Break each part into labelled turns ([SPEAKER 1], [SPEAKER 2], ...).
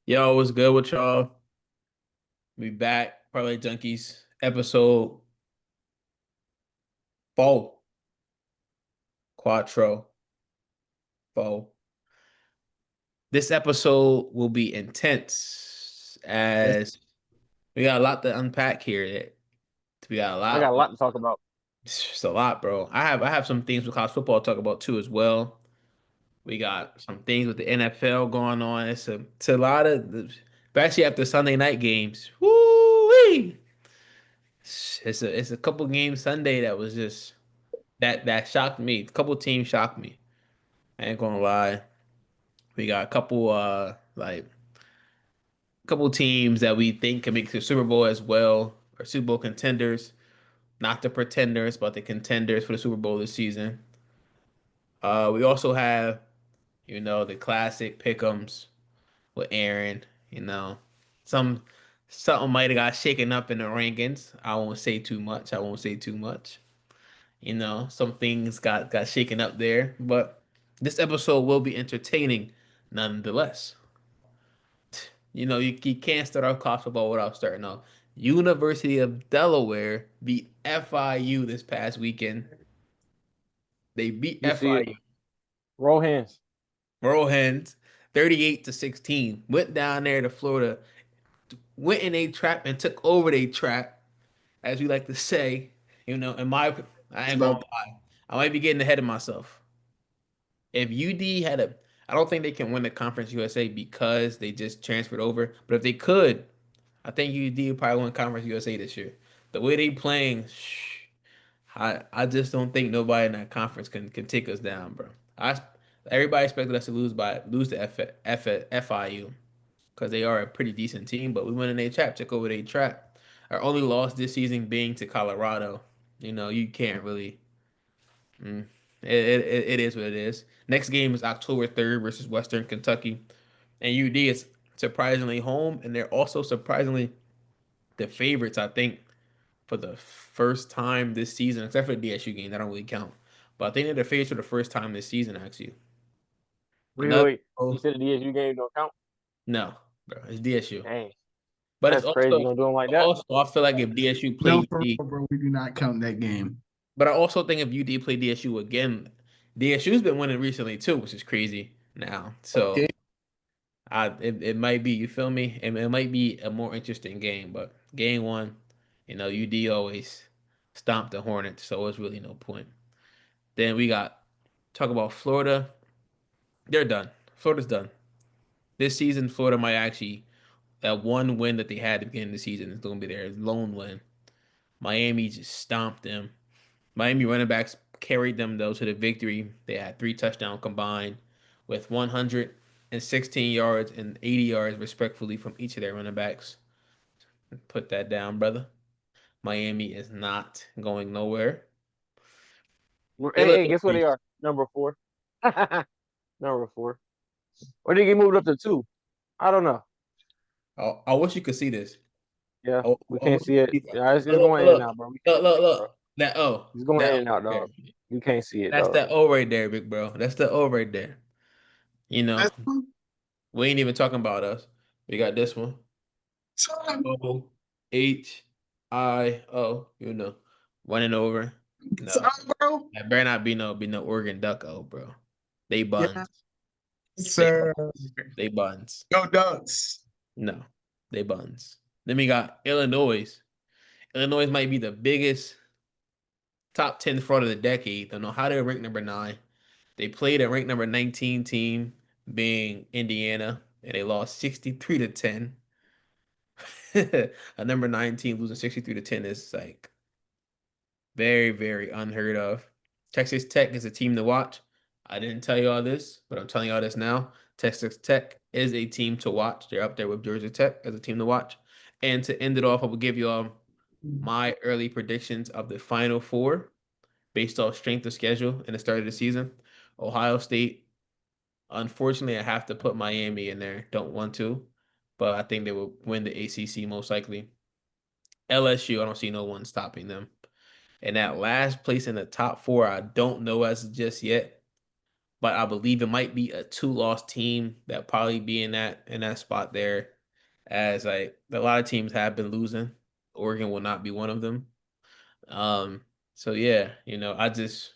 [SPEAKER 1] Yo, what's good with y'all? We back, Parlay Junkies, episode 4, Quattro 4. This episode will be intense
[SPEAKER 2] Yes,
[SPEAKER 1] as we got a lot to unpack here. We got a
[SPEAKER 2] I got
[SPEAKER 1] lot,
[SPEAKER 2] a lot to talk about.
[SPEAKER 1] it's just a lot, bro. I have some things with college football to talk about too as well. We got some things with the NFL going on. It's a lot of, especially after Sunday night games. Woo-wee! It's a couple games Sunday that was just that shocked me. A couple teams shocked me. I ain't gonna lie. We got a couple teams that we think can make the Super Bowl as well, or Super Bowl contenders. Not the pretenders, but the contenders for the Super Bowl this season. We also have, the classic pick'ems with Aaron. You know, some something might have got shaken up in the rankings. I won't say too much. I won't say too much. Some things got shaken up there, but this episode will be entertaining nonetheless. You can't start off college football without starting off. University of Delaware beat FIU this past weekend. They beat
[SPEAKER 2] You see it.
[SPEAKER 1] FIU.
[SPEAKER 2] Roll hands.
[SPEAKER 1] Roll hens, 38-16. Went down there to Florida, went in a trap and took over a trap, as we like to say. I ain't gonna
[SPEAKER 2] About
[SPEAKER 1] lie. I might be getting ahead of myself. If UD had a, I don't think they can win the Conference USA because they just transferred over. But if they could, I think UD would probably win Conference USA this year. The way they playing, I just don't think nobody in that conference can take us down, bro. Everybody expected us to lose to FIU because they are a pretty decent team, but we went in a trap, took over their trap. Our only loss this season being to Colorado. You can't really. Mm. It is what it is. Next game is October 3rd versus Western Kentucky. And UD is surprisingly home, and they're also surprisingly the favorites, I think, for the first time this season, except for the DSU game. That don't really count. But I think they're the favorites for the first time this season, actually.
[SPEAKER 2] wait,
[SPEAKER 1] Another
[SPEAKER 2] wait. You
[SPEAKER 1] oh,
[SPEAKER 2] said the DSU game don't count?
[SPEAKER 1] no, bro, it's DSU.
[SPEAKER 2] Dang,
[SPEAKER 1] But it's
[SPEAKER 2] that's crazy.
[SPEAKER 1] also
[SPEAKER 2] You gonna do them like that?
[SPEAKER 1] also I feel like if DSU play
[SPEAKER 3] No, for
[SPEAKER 1] UD,
[SPEAKER 3] real, bro. We do not count that game.
[SPEAKER 1] but I also think if UD play DSU again, DSU's been winning recently too, which is crazy now. So
[SPEAKER 3] Okay.
[SPEAKER 1] it might be, you feel me? It might be a more interesting game, but game one, UD always stomped the Hornets, so it's really no point. Then we got talk about Florida. They're done. Florida's done. This season, Florida might actually that one win that they had at the beginning of the season is going to be their lone win. Miami just stomped them. Miami running backs carried them though to the victory. They had 3 touchdowns combined with 116 yards and 80 yards respectfully from each of their running backs. Put that down, brother. Miami is not going nowhere.
[SPEAKER 2] Hey, guess what
[SPEAKER 1] Illinois.
[SPEAKER 2] they are? Number four. Number four. Or did they get moved up to two? I don't know.
[SPEAKER 1] I wish you could see this.
[SPEAKER 2] Yeah,
[SPEAKER 1] I,
[SPEAKER 2] we
[SPEAKER 1] I
[SPEAKER 2] can't
[SPEAKER 1] wish
[SPEAKER 2] see it.
[SPEAKER 1] you could see
[SPEAKER 2] Yeah, it's
[SPEAKER 1] look,
[SPEAKER 2] going in and
[SPEAKER 1] look,
[SPEAKER 2] out, bro. We
[SPEAKER 1] look,
[SPEAKER 2] can't
[SPEAKER 1] look,
[SPEAKER 2] see it, bro.
[SPEAKER 1] look.
[SPEAKER 2] It's going
[SPEAKER 1] That
[SPEAKER 2] in
[SPEAKER 1] O
[SPEAKER 2] and out,
[SPEAKER 1] right
[SPEAKER 2] dog.
[SPEAKER 1] there.
[SPEAKER 2] You can't see it,
[SPEAKER 1] That's
[SPEAKER 2] dog.
[SPEAKER 1] that O right there, big bro. That's the O right there. You know,
[SPEAKER 3] That's fine.
[SPEAKER 1] we ain't even talking about us. We got this one.
[SPEAKER 3] Sorry,
[SPEAKER 1] OHIO. Running over. No,
[SPEAKER 3] bro.
[SPEAKER 1] that better not be no Oregon Duck O, bro. They
[SPEAKER 3] Yeah,
[SPEAKER 1] buns. They
[SPEAKER 3] sir.
[SPEAKER 1] buns. They buns.
[SPEAKER 3] Go Ducks.
[SPEAKER 1] No, they buns. Then we got Illinois. Illinois might be the biggest top 10 fraud of the decade. Don't know how they're ranked number 9. They played a ranked number 19 team, being Indiana, and they lost 63 to 10. A number 9 team losing 63 to 10 is like very, very unheard of. Texas Tech is a team to watch. I didn't tell you all this, but I'm telling you all this now. Texas Tech is a team to watch. They're up there with Georgia Tech as a team to watch. And to end it off, I will give you all my early predictions of the Final Four based off strength of schedule in the start of the season. Ohio State, unfortunately, I have to put Miami in there. Don't want to, but I think they will win the ACC most likely. LSU, I don't see no one stopping them. And that last place in the top four, I don't know as just yet. but I believe it might be a two-loss team that probably be in that spot there, as like a lot of teams have been losing. Oregon will not be one of them. So yeah, I just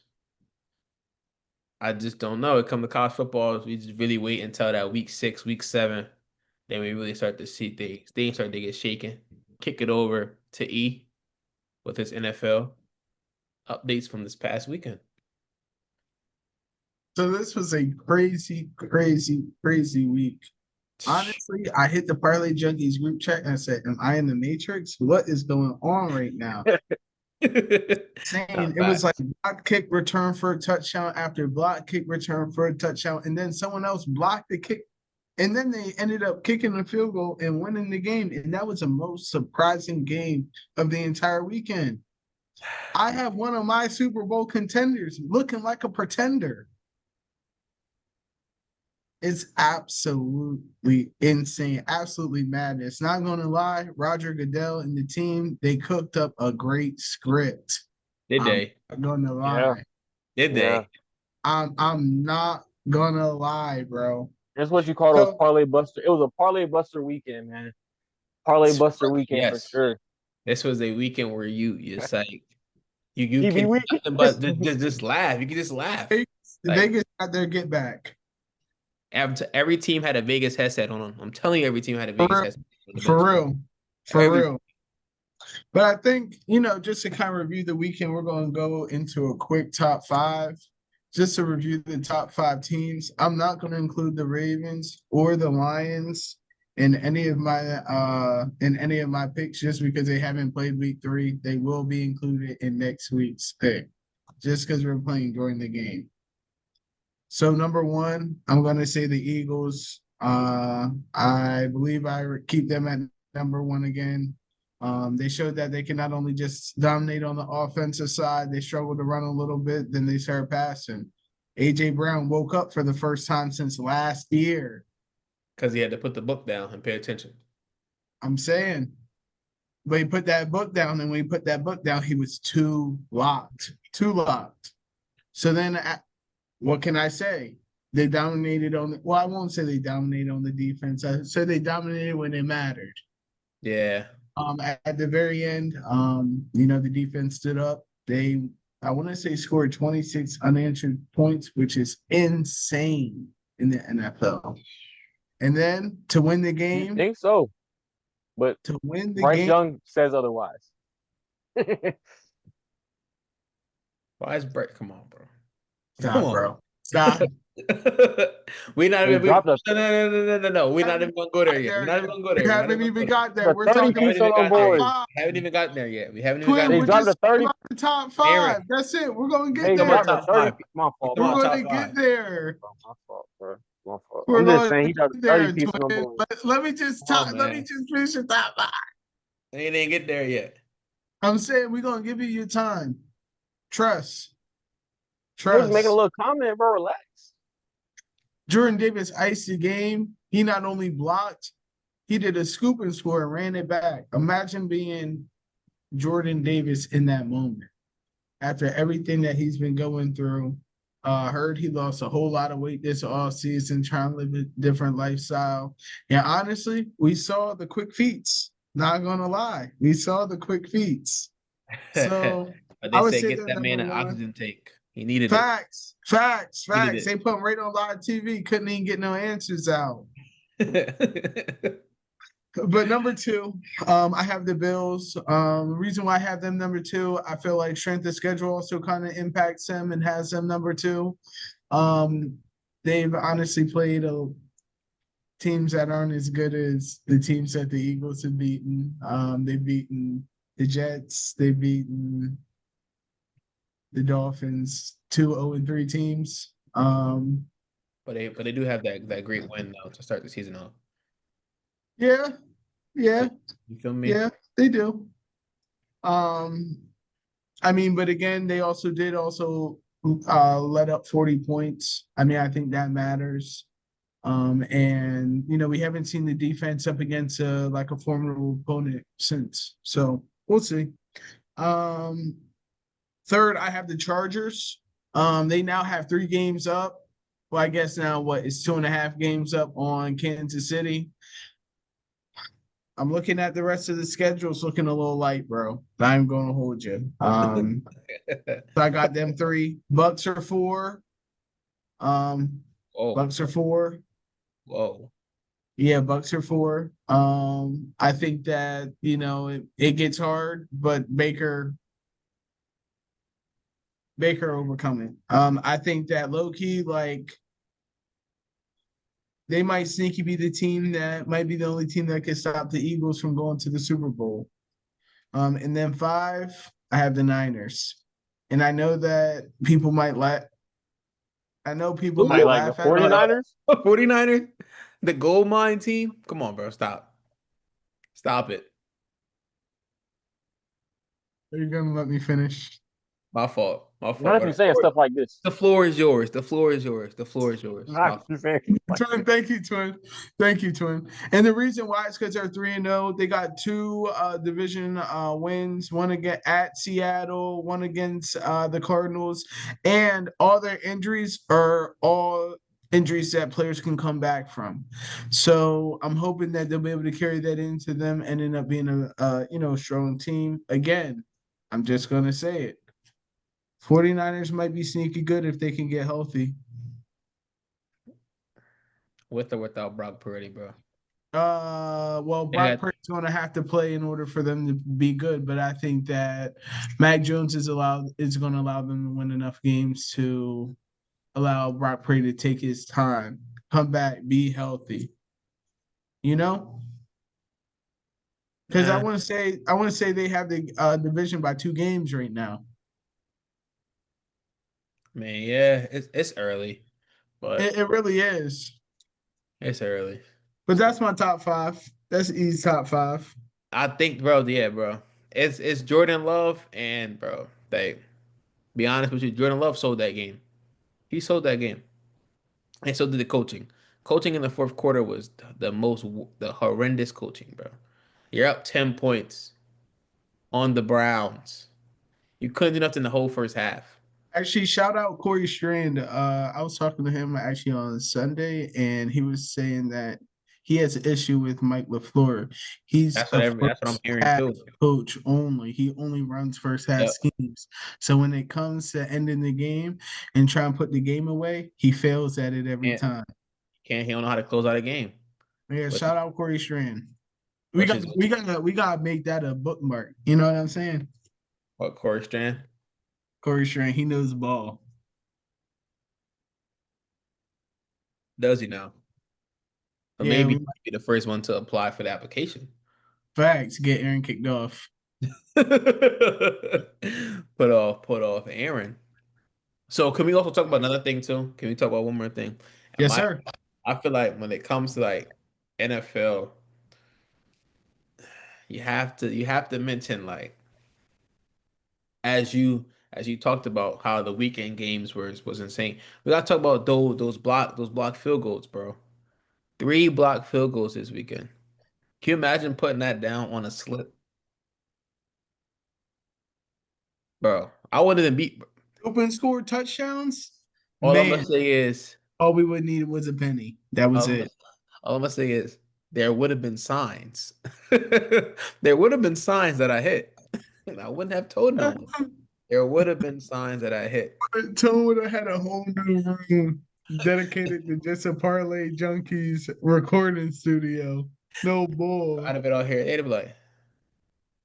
[SPEAKER 1] don't know. It come to college football, we just really wait until that week 6, week 7, then we really start to see things. Things start to get shaken. Kick it over to E with his NFL updates from this past weekend.
[SPEAKER 3] So this was a crazy, crazy, crazy week. Honestly, I hit the Parlay Junkies group chat and I said, "Am I in the Matrix? What is going on right now?" Saying
[SPEAKER 1] Not
[SPEAKER 3] it was like
[SPEAKER 1] facts.
[SPEAKER 3] block kick return for a touchdown after block kick return for a touchdown, and then someone else blocked the kick, and then they ended up kicking the field goal and winning the game. And that was the most surprising game of the entire weekend. I have one of my Super Bowl contenders looking like a pretender. It's absolutely insane, absolutely madness. Not gonna lie, Roger Goodell and the team, they cooked up a great script.
[SPEAKER 1] Did
[SPEAKER 3] I'm
[SPEAKER 1] they?
[SPEAKER 3] not gonna
[SPEAKER 2] Yeah,
[SPEAKER 3] lie.
[SPEAKER 1] Did
[SPEAKER 2] yeah.
[SPEAKER 1] they?
[SPEAKER 3] I'm not gonna lie, bro.
[SPEAKER 2] That's what you call those
[SPEAKER 3] So
[SPEAKER 2] parlay buster. It was a parlay buster weekend, man. Parlay buster weekend for
[SPEAKER 1] Yes.
[SPEAKER 2] sure.
[SPEAKER 1] This was a weekend where you just like you
[SPEAKER 2] TV
[SPEAKER 1] can do
[SPEAKER 2] weekend.
[SPEAKER 1] nothing but just laugh. You can just laugh.
[SPEAKER 3] Vegas,
[SPEAKER 1] Like
[SPEAKER 3] Vegas got their get back.
[SPEAKER 1] every team had a Vegas headset on them. I'm telling you, every team had a
[SPEAKER 3] For
[SPEAKER 1] Vegas
[SPEAKER 3] real,
[SPEAKER 1] headset on the bench.
[SPEAKER 3] for real, for
[SPEAKER 1] Every
[SPEAKER 3] real. But I think, just to kind of review the weekend, we're going to go into a quick top five. Just to review the top five teams. I'm not going to include the Ravens or the Lions in any of my picks just because they haven't played week 3. They will be included in next week's pick just because we're playing during the game. So number one, I'm going to say the Eagles. I believe I keep them at number one again. They showed that they can not only just dominate on the offensive side, they struggled to run a little bit, then they started passing. AJ Brown woke up for the first time since last year.
[SPEAKER 1] because he had to put the book down and pay attention.
[SPEAKER 3] I'm saying, but he put that book down, and when he put that book down, he was too locked, too locked. So then, what can I say? They dominated well, I won't say they dominated on the defense. I said they dominated when it mattered.
[SPEAKER 1] Yeah.
[SPEAKER 3] At the very end, the defense stood up. I want to say, scored 26 unanswered points, which is insane in the NFL. And then to win the
[SPEAKER 2] You
[SPEAKER 3] game,
[SPEAKER 2] think so? But
[SPEAKER 3] to win the
[SPEAKER 2] Bryce
[SPEAKER 3] game,
[SPEAKER 2] Young says otherwise.
[SPEAKER 1] Why is Brett? Come on, bro. Come
[SPEAKER 3] stop,
[SPEAKER 1] on.
[SPEAKER 3] bro. Stop.
[SPEAKER 1] we not
[SPEAKER 2] They
[SPEAKER 1] even
[SPEAKER 2] dropped a
[SPEAKER 1] no, no, no, no, no, no, no. We're not even gonna go there
[SPEAKER 3] Got
[SPEAKER 1] yet. We're
[SPEAKER 3] there
[SPEAKER 1] not even
[SPEAKER 3] yet.
[SPEAKER 1] gonna go
[SPEAKER 3] We
[SPEAKER 1] there. We're not even
[SPEAKER 3] haven't
[SPEAKER 1] gonna
[SPEAKER 3] even
[SPEAKER 1] go there.
[SPEAKER 3] got there.
[SPEAKER 2] the
[SPEAKER 3] We're
[SPEAKER 2] 30
[SPEAKER 3] talking
[SPEAKER 1] We haven't
[SPEAKER 2] piece
[SPEAKER 3] about
[SPEAKER 2] on
[SPEAKER 1] even
[SPEAKER 2] them
[SPEAKER 1] gotten there
[SPEAKER 3] top
[SPEAKER 1] yet.
[SPEAKER 2] boys.
[SPEAKER 3] five.
[SPEAKER 1] We haven't even gotten there yet. We haven't even
[SPEAKER 3] Quinn,
[SPEAKER 1] gotten
[SPEAKER 2] They
[SPEAKER 3] we're
[SPEAKER 1] there.
[SPEAKER 2] dropped
[SPEAKER 3] just
[SPEAKER 2] a 30.
[SPEAKER 3] talking about the top
[SPEAKER 1] Aaron,
[SPEAKER 3] five. That's it. We're gonna
[SPEAKER 1] we're
[SPEAKER 3] get
[SPEAKER 2] They
[SPEAKER 1] talking about
[SPEAKER 2] dropped
[SPEAKER 3] there.
[SPEAKER 2] a
[SPEAKER 1] top
[SPEAKER 2] 30.
[SPEAKER 1] five.
[SPEAKER 2] My
[SPEAKER 1] We're
[SPEAKER 2] fault,
[SPEAKER 1] talking
[SPEAKER 3] We're
[SPEAKER 2] my
[SPEAKER 1] about
[SPEAKER 2] fault.
[SPEAKER 3] gonna
[SPEAKER 1] top
[SPEAKER 3] get
[SPEAKER 1] five.
[SPEAKER 3] there.
[SPEAKER 2] My fault, bro. My fault.
[SPEAKER 3] We're
[SPEAKER 2] I'm just
[SPEAKER 3] going
[SPEAKER 2] saying
[SPEAKER 3] to
[SPEAKER 2] he dropped
[SPEAKER 3] get
[SPEAKER 2] a 30
[SPEAKER 3] there,
[SPEAKER 2] piece on them
[SPEAKER 3] twin.
[SPEAKER 2] boys.
[SPEAKER 3] But let me just
[SPEAKER 1] Come on,
[SPEAKER 3] talk. Let me
[SPEAKER 1] man.
[SPEAKER 3] just finish the top five.
[SPEAKER 1] They didn't get there yet.
[SPEAKER 3] I'm saying we're gonna give you your time. Trust.
[SPEAKER 2] I was making a
[SPEAKER 3] Trust.
[SPEAKER 2] little comment, bro. Relax.
[SPEAKER 3] Jordan Davis iced the game. He not only blocked, he did a scoop and score and ran it back. Imagine being Jordan Davis in that moment after everything that he's been going through. Heard he lost a whole lot of weight this off season, trying to live a different lifestyle. And honestly, we saw the quick feats. Not gonna lie, we saw the quick feats. So
[SPEAKER 1] But
[SPEAKER 3] I
[SPEAKER 1] they
[SPEAKER 3] would
[SPEAKER 1] said
[SPEAKER 3] say
[SPEAKER 1] get
[SPEAKER 3] they're
[SPEAKER 1] that man
[SPEAKER 3] number
[SPEAKER 1] an
[SPEAKER 3] one.
[SPEAKER 1] oxygen tank. He needed it.
[SPEAKER 3] Facts, facts,
[SPEAKER 1] He needed
[SPEAKER 3] facts. They put him right on live TV. Couldn't even get no answers out.
[SPEAKER 1] it.
[SPEAKER 3] But number two, I have the Bills. The reason why I have them number two, I feel like strength of schedule also kind of impacts them and has them number two. Um, they've honestly played teams that aren't as good as the teams that the Eagles have beaten. They've beaten the Jets. They've beaten the Dolphins, 2-0-3 teams.
[SPEAKER 1] But they do have that great win though to start the season off.
[SPEAKER 3] Yeah, yeah,
[SPEAKER 1] So, you feel me?
[SPEAKER 3] yeah, they do. Um, I mean, but again, they also did let up 40 points. I mean, I think that matters. And we haven't seen the defense up against like a formidable opponent since. So we'll see. Third, I have the Chargers. They now have 3 games up. Well, I guess now what is 2.5 games up on Kansas City. I'm looking at the rest of the schedule. It's looking a little light, bro. I'm going to hold you. So I got them three. Bucks are four. Um,
[SPEAKER 1] Whoa,
[SPEAKER 3] Bucks are four.
[SPEAKER 1] whoa.
[SPEAKER 3] Yeah, Bucks are four. I think that it gets hard, but Baker overcome it. I think that low key, like they might sneaky be the team that might be the only team that can stop the Eagles from going to the Super Bowl. And then five, I have the Niners. And I know that people might laugh. I know people
[SPEAKER 2] You
[SPEAKER 3] might
[SPEAKER 1] Who?
[SPEAKER 2] like the
[SPEAKER 3] laugh at me.
[SPEAKER 1] Hold
[SPEAKER 2] 49ers?
[SPEAKER 1] on. 49ers? The gold mine team? Come on, bro. Stop. Stop it.
[SPEAKER 3] Are you gonna let me finish?
[SPEAKER 1] My fault. My
[SPEAKER 2] You don't
[SPEAKER 1] fault.
[SPEAKER 2] have to be saying stuff like this.
[SPEAKER 1] The floor is yours. The floor is yours. The floor is yours.
[SPEAKER 2] Not
[SPEAKER 1] My fault.
[SPEAKER 2] be saying stuff like
[SPEAKER 3] Twin,
[SPEAKER 2] this.
[SPEAKER 3] thank you, Twin. Thank you, Twin. And the reason why is because they're 3-0. They got two division wins, one against at Seattle, one against the Cardinals, and all their injuries are all injuries that players can come back from. So I'm hoping that they'll be able to carry that into them and end up being a strong team. Again, I'm just gonna say it. 49ers might be sneaky good if they can get healthy.
[SPEAKER 1] With or without Brock Purdy, bro.
[SPEAKER 3] Well,
[SPEAKER 1] They
[SPEAKER 3] Brock
[SPEAKER 1] got
[SPEAKER 3] Purdy's going to have to play in order for them to be good, but I think that Mac Jones is going to allow them to win enough games to allow Brock Purdy to take his time, come back, be healthy. You know, because
[SPEAKER 1] nah,
[SPEAKER 3] I want to say they have the division by 2 games right now.
[SPEAKER 1] man, yeah, it's early, but
[SPEAKER 3] It really is.
[SPEAKER 1] it's early.
[SPEAKER 3] But that's my top five. That's E's top five.
[SPEAKER 1] I think, bro, yeah, bro. It's Jordan Love and bro, they be honest with you, Jordan Love sold that game. He sold that game. And so did the coaching. Coaching in the fourth quarter was the horrendous coaching, bro. You're up 10 points on the Browns. You couldn't do nothing the whole first half.
[SPEAKER 3] Actually, shout out Corey Strand. I was talking to him actually on Sunday, and he was saying that he has an issue with Mike LaFleur. He's a
[SPEAKER 1] That's what I'm
[SPEAKER 3] first
[SPEAKER 1] hearing
[SPEAKER 3] half
[SPEAKER 1] too.
[SPEAKER 3] coach only. He only runs first half
[SPEAKER 1] Yep.
[SPEAKER 3] schemes. So when it comes to ending the game and trying to put the game away, he fails at it every
[SPEAKER 1] Can't
[SPEAKER 3] time.
[SPEAKER 1] can't he don't know how to close out a game.
[SPEAKER 3] Yeah,
[SPEAKER 1] Which
[SPEAKER 3] shout out Corey Strand. We
[SPEAKER 1] which
[SPEAKER 3] got
[SPEAKER 1] is
[SPEAKER 3] we gotta make that a bookmark. You know what I'm saying?
[SPEAKER 1] what Corey Strand
[SPEAKER 3] Corey Strand, he knows the ball.
[SPEAKER 1] does he now? Or
[SPEAKER 3] Yeah,
[SPEAKER 1] maybe he might be the first one to apply for the application.
[SPEAKER 3] facts get Aaron kicked off.
[SPEAKER 1] Put off Aaron. So can we also talk about another thing too? Can we talk about one more thing? And
[SPEAKER 3] Yes,
[SPEAKER 1] my
[SPEAKER 3] sir.
[SPEAKER 1] I feel like when it comes to like NFL, you have to mention like as you talked about how the weekend games was insane. We gotta talk about those block field goals, bro. 3 block field goals this weekend. Can you imagine putting that down on a slip, bro? I wouldn't even beat.
[SPEAKER 3] Open score touchdowns,
[SPEAKER 1] All I'm gonna
[SPEAKER 3] man,
[SPEAKER 1] say is,
[SPEAKER 3] all we would need was a penny. That was
[SPEAKER 1] all I'm,
[SPEAKER 3] it.
[SPEAKER 1] all I'm gonna say is, there would have been signs. There would have been signs that I hit. And I wouldn't have told no one. There would have been signs that I hit.
[SPEAKER 3] Tone would have had a whole new room dedicated to just a Parlay Junkies recording studio. No
[SPEAKER 1] I'd
[SPEAKER 3] bull.
[SPEAKER 1] have been out here. They'd be like,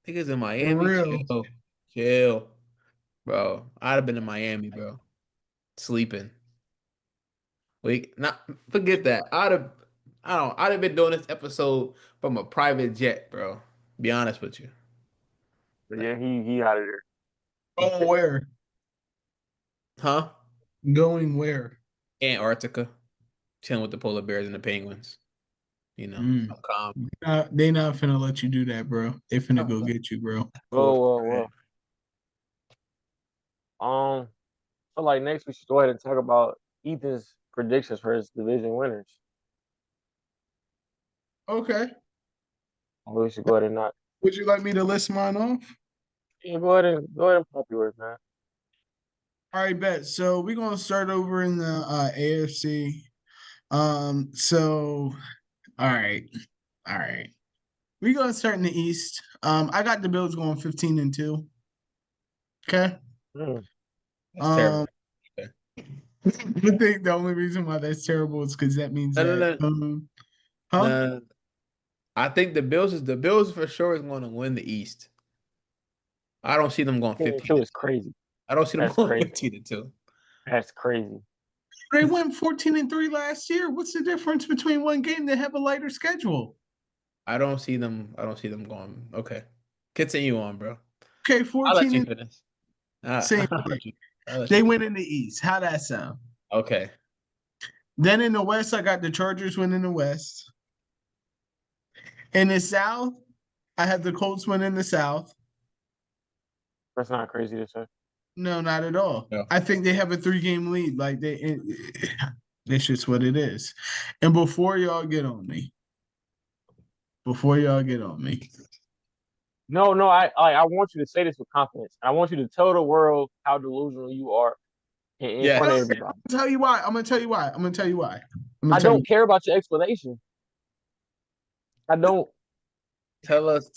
[SPEAKER 1] niggas in
[SPEAKER 3] For
[SPEAKER 1] Miami,
[SPEAKER 3] real.
[SPEAKER 1] chill, chill, bro. I'd have been in Miami, bro, sleeping. Wait, not forget that. I'd have been doing this episode from a private jet, bro. Be honest with you.
[SPEAKER 2] But yeah, he out of there.
[SPEAKER 3] Going where?
[SPEAKER 1] Huh?
[SPEAKER 3] Going where?
[SPEAKER 1] Antarctica, chilling with the polar bears and the penguins.
[SPEAKER 3] Mm.
[SPEAKER 1] I'm calm.
[SPEAKER 3] They not finna let you do that, bro. They finna go get you, bro.
[SPEAKER 1] Full
[SPEAKER 2] Well. So like next we should go ahead and talk about Ethan's predictions for his division winners.
[SPEAKER 3] Okay.
[SPEAKER 2] We should go ahead and not.
[SPEAKER 3] Would you like me to list mine off?
[SPEAKER 2] Yeah, go ahead and pop yours, man.
[SPEAKER 3] All right, bet. So we're gonna start over in the AFC. So all right, all right. We're gonna start in the East. I got the Bills going 15-2. Okay.
[SPEAKER 2] Mm.
[SPEAKER 1] That's terrible.
[SPEAKER 3] Um,
[SPEAKER 1] Okay.
[SPEAKER 3] I think the only reason why that's terrible is because that means
[SPEAKER 1] No, no,
[SPEAKER 3] that
[SPEAKER 1] no,
[SPEAKER 3] huh?
[SPEAKER 1] no. I think the Bills for sure is going to win the East. I don't see them going 15
[SPEAKER 2] 2
[SPEAKER 1] to
[SPEAKER 2] is
[SPEAKER 1] 2.
[SPEAKER 2] crazy.
[SPEAKER 1] I don't see them
[SPEAKER 2] That's
[SPEAKER 1] going
[SPEAKER 2] crazy.
[SPEAKER 1] 15 to 2.
[SPEAKER 2] That's crazy.
[SPEAKER 3] They went 14-3 last year. What's the difference between one game? They have a lighter schedule.
[SPEAKER 1] I don't see them going. Okay. Continue on, bro.
[SPEAKER 3] Okay,
[SPEAKER 1] I'll let
[SPEAKER 3] 14
[SPEAKER 1] you
[SPEAKER 3] and
[SPEAKER 1] finish.
[SPEAKER 3] same
[SPEAKER 1] I'll
[SPEAKER 3] thing.
[SPEAKER 1] let you. I'll let you
[SPEAKER 3] They
[SPEAKER 1] finish.
[SPEAKER 3] went in the East. How that sound?
[SPEAKER 1] Okay.
[SPEAKER 3] Then in the West, I got the Chargers winning the West. In the South, I have the Colts winning the South.
[SPEAKER 2] That's not crazy to say.
[SPEAKER 3] No, not at all.
[SPEAKER 1] No.
[SPEAKER 3] I think they have a 3-game lead. Like it's just what it is. And before y'all get on me,
[SPEAKER 2] No, no, I want you to say this with confidence. I want you to tell the world how delusional you are in front
[SPEAKER 1] Yes.
[SPEAKER 2] of
[SPEAKER 3] I'm
[SPEAKER 2] everybody.
[SPEAKER 3] gonna tell you why. I'm gonna tell you why. I'm gonna tell you why. I'm gonna
[SPEAKER 2] I
[SPEAKER 3] tell you.
[SPEAKER 2] don't care about your explanation. I don't.
[SPEAKER 1] Tell us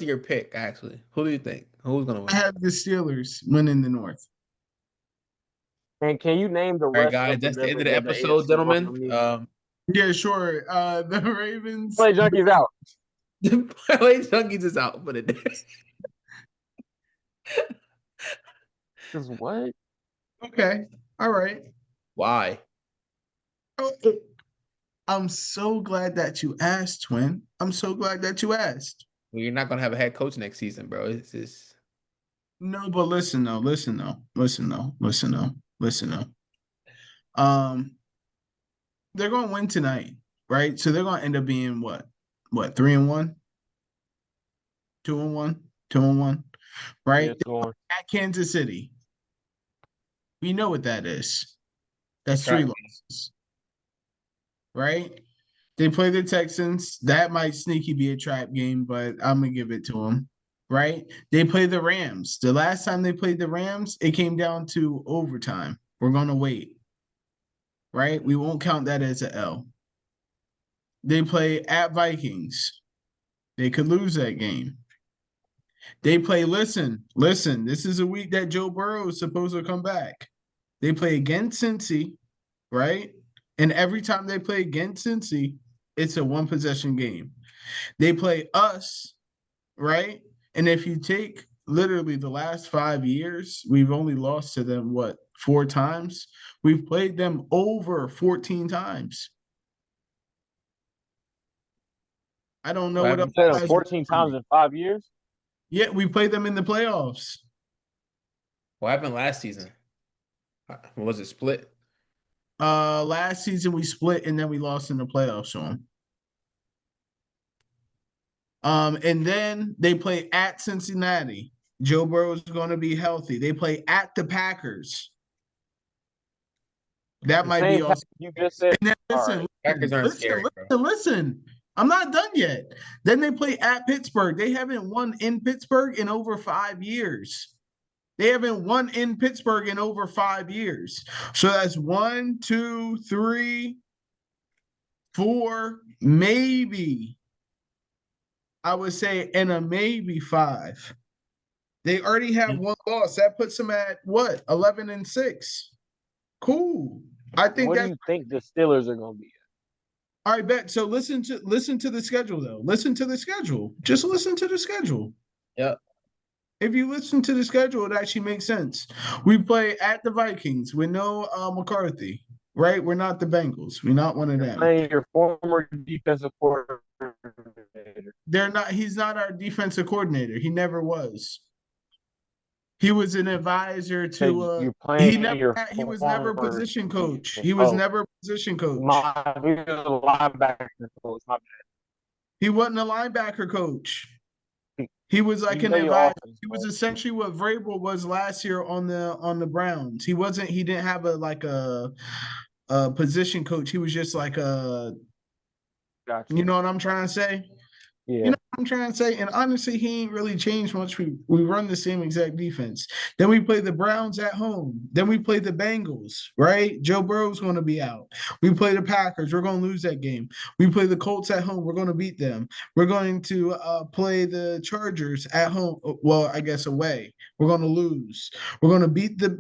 [SPEAKER 1] your pick, actually. Who do you think? Who's gonna
[SPEAKER 3] I
[SPEAKER 1] win?
[SPEAKER 3] have the Steelers winning the North.
[SPEAKER 2] And can you name the
[SPEAKER 1] All right,
[SPEAKER 2] rest
[SPEAKER 1] guys,
[SPEAKER 2] of the
[SPEAKER 1] that's the end of
[SPEAKER 2] members
[SPEAKER 1] the
[SPEAKER 2] of the
[SPEAKER 1] episode,
[SPEAKER 2] AFC North for
[SPEAKER 1] gentlemen.
[SPEAKER 2] me?
[SPEAKER 1] The
[SPEAKER 3] Yeah, sure. The Ravens.
[SPEAKER 2] Play Junkies out.
[SPEAKER 1] Parlay Junkies is out for the day.
[SPEAKER 2] Cause what?
[SPEAKER 3] Okay. All right.
[SPEAKER 1] Why?
[SPEAKER 3] Oh, I'm so glad that you asked, Twin. I'm so glad that you asked.
[SPEAKER 1] Well, you're not gonna have a head coach next season, bro. It's just
[SPEAKER 3] No, but listen though. Um, they're gonna win tonight, right? So they're gonna end up being what? What, 3-1, 2-1, 2-1,
[SPEAKER 2] Yeah,
[SPEAKER 3] right?
[SPEAKER 2] two on.
[SPEAKER 3] At Kansas City. We know what that is. That's three
[SPEAKER 1] trap.
[SPEAKER 3] losses, right? They play the Texans. That might sneaky be a trap game, but I'm gonna give it to them. Right? They play the Rams. The last time they played the Rams, it came down to overtime. We're gonna wait. Right? We won't count that as a L. They play at Vikings. They could lose that game. They play, listen, this is a week that Joe Burrow is supposed to come back. They play against Cincy, right? And every time they play against Cincy, it's a one possession game. They play us, right? And if you take literally the last 5 years, we've only lost to them, what, 4 times? We've played them over 14 times. I don't know
[SPEAKER 1] What
[SPEAKER 3] what else
[SPEAKER 2] You
[SPEAKER 1] happened
[SPEAKER 2] said
[SPEAKER 3] you
[SPEAKER 2] them
[SPEAKER 1] last
[SPEAKER 3] guys
[SPEAKER 1] season?
[SPEAKER 3] want
[SPEAKER 2] 14
[SPEAKER 3] from
[SPEAKER 2] times
[SPEAKER 3] me.
[SPEAKER 2] in 5 years.
[SPEAKER 3] Yeah, we played them in the playoffs.
[SPEAKER 1] What happened last season? Was it split?
[SPEAKER 3] Last season we split and then we lost in the playoffs to them. And then they play at Cincinnati. Joe Burrow is going to be healthy. They play at the Packers. That
[SPEAKER 2] The
[SPEAKER 3] might be
[SPEAKER 2] same pack
[SPEAKER 3] also.
[SPEAKER 2] you just said.
[SPEAKER 3] And then
[SPEAKER 2] All right.
[SPEAKER 1] Packers aren't scary, bro.
[SPEAKER 3] listen. I'm not done yet. Then they play at Pittsburgh. They haven't won in Pittsburgh in over 5 years. They haven't won in Pittsburgh in over 5 years. So that's 1, 2, 3, 4, maybe. I would say, and a maybe 5. They already have one loss. That puts them at what? 11-6. Cool. I think
[SPEAKER 2] What do
[SPEAKER 3] that's
[SPEAKER 2] you think the Steelers are gonna be?
[SPEAKER 3] all right, bet. So listen to the schedule though. Listen to the schedule. Just listen to the schedule.
[SPEAKER 1] Yep.
[SPEAKER 3] If you listen to the schedule, it actually makes sense. We play at the Vikings with no McCarthy, right? We're not the Bengals. We're not one of
[SPEAKER 2] You're
[SPEAKER 3] them.
[SPEAKER 2] playing your former defensive coordinator.
[SPEAKER 3] They're not. He's not our defensive coordinator. He never was. He was an advisor
[SPEAKER 2] So
[SPEAKER 3] to.
[SPEAKER 2] you're
[SPEAKER 3] He
[SPEAKER 2] playing
[SPEAKER 3] never.
[SPEAKER 2] your
[SPEAKER 3] He was never a
[SPEAKER 2] former
[SPEAKER 3] position coach.
[SPEAKER 2] defense.
[SPEAKER 3] He was
[SPEAKER 2] Oh,
[SPEAKER 3] never a position coach.
[SPEAKER 2] my he was a linebacker coach. My
[SPEAKER 3] He wasn't a linebacker coach.
[SPEAKER 2] bad.
[SPEAKER 3] He was like
[SPEAKER 2] You
[SPEAKER 3] an
[SPEAKER 2] know your
[SPEAKER 3] advisor.
[SPEAKER 2] offense,
[SPEAKER 3] He was
[SPEAKER 2] bro.
[SPEAKER 3] essentially what Vrabel was last year on the Browns. He wasn't. He didn't have a position coach. He was just like a.
[SPEAKER 2] Got
[SPEAKER 3] You
[SPEAKER 2] you.
[SPEAKER 3] know what I'm trying to say? You
[SPEAKER 2] Yeah.
[SPEAKER 3] know what I'm trying to say? And honestly, he ain't really changed much. We run the same exact defense. Then we play the Browns at home. Then we play the Bengals, right? Joe Burrow's going to be out. We play the Packers. We're going to lose that game. We play the Colts at home. We're going to beat them. We're going to play the Chargers at home. Well, I guess away. We're going to lose. We're going to beat the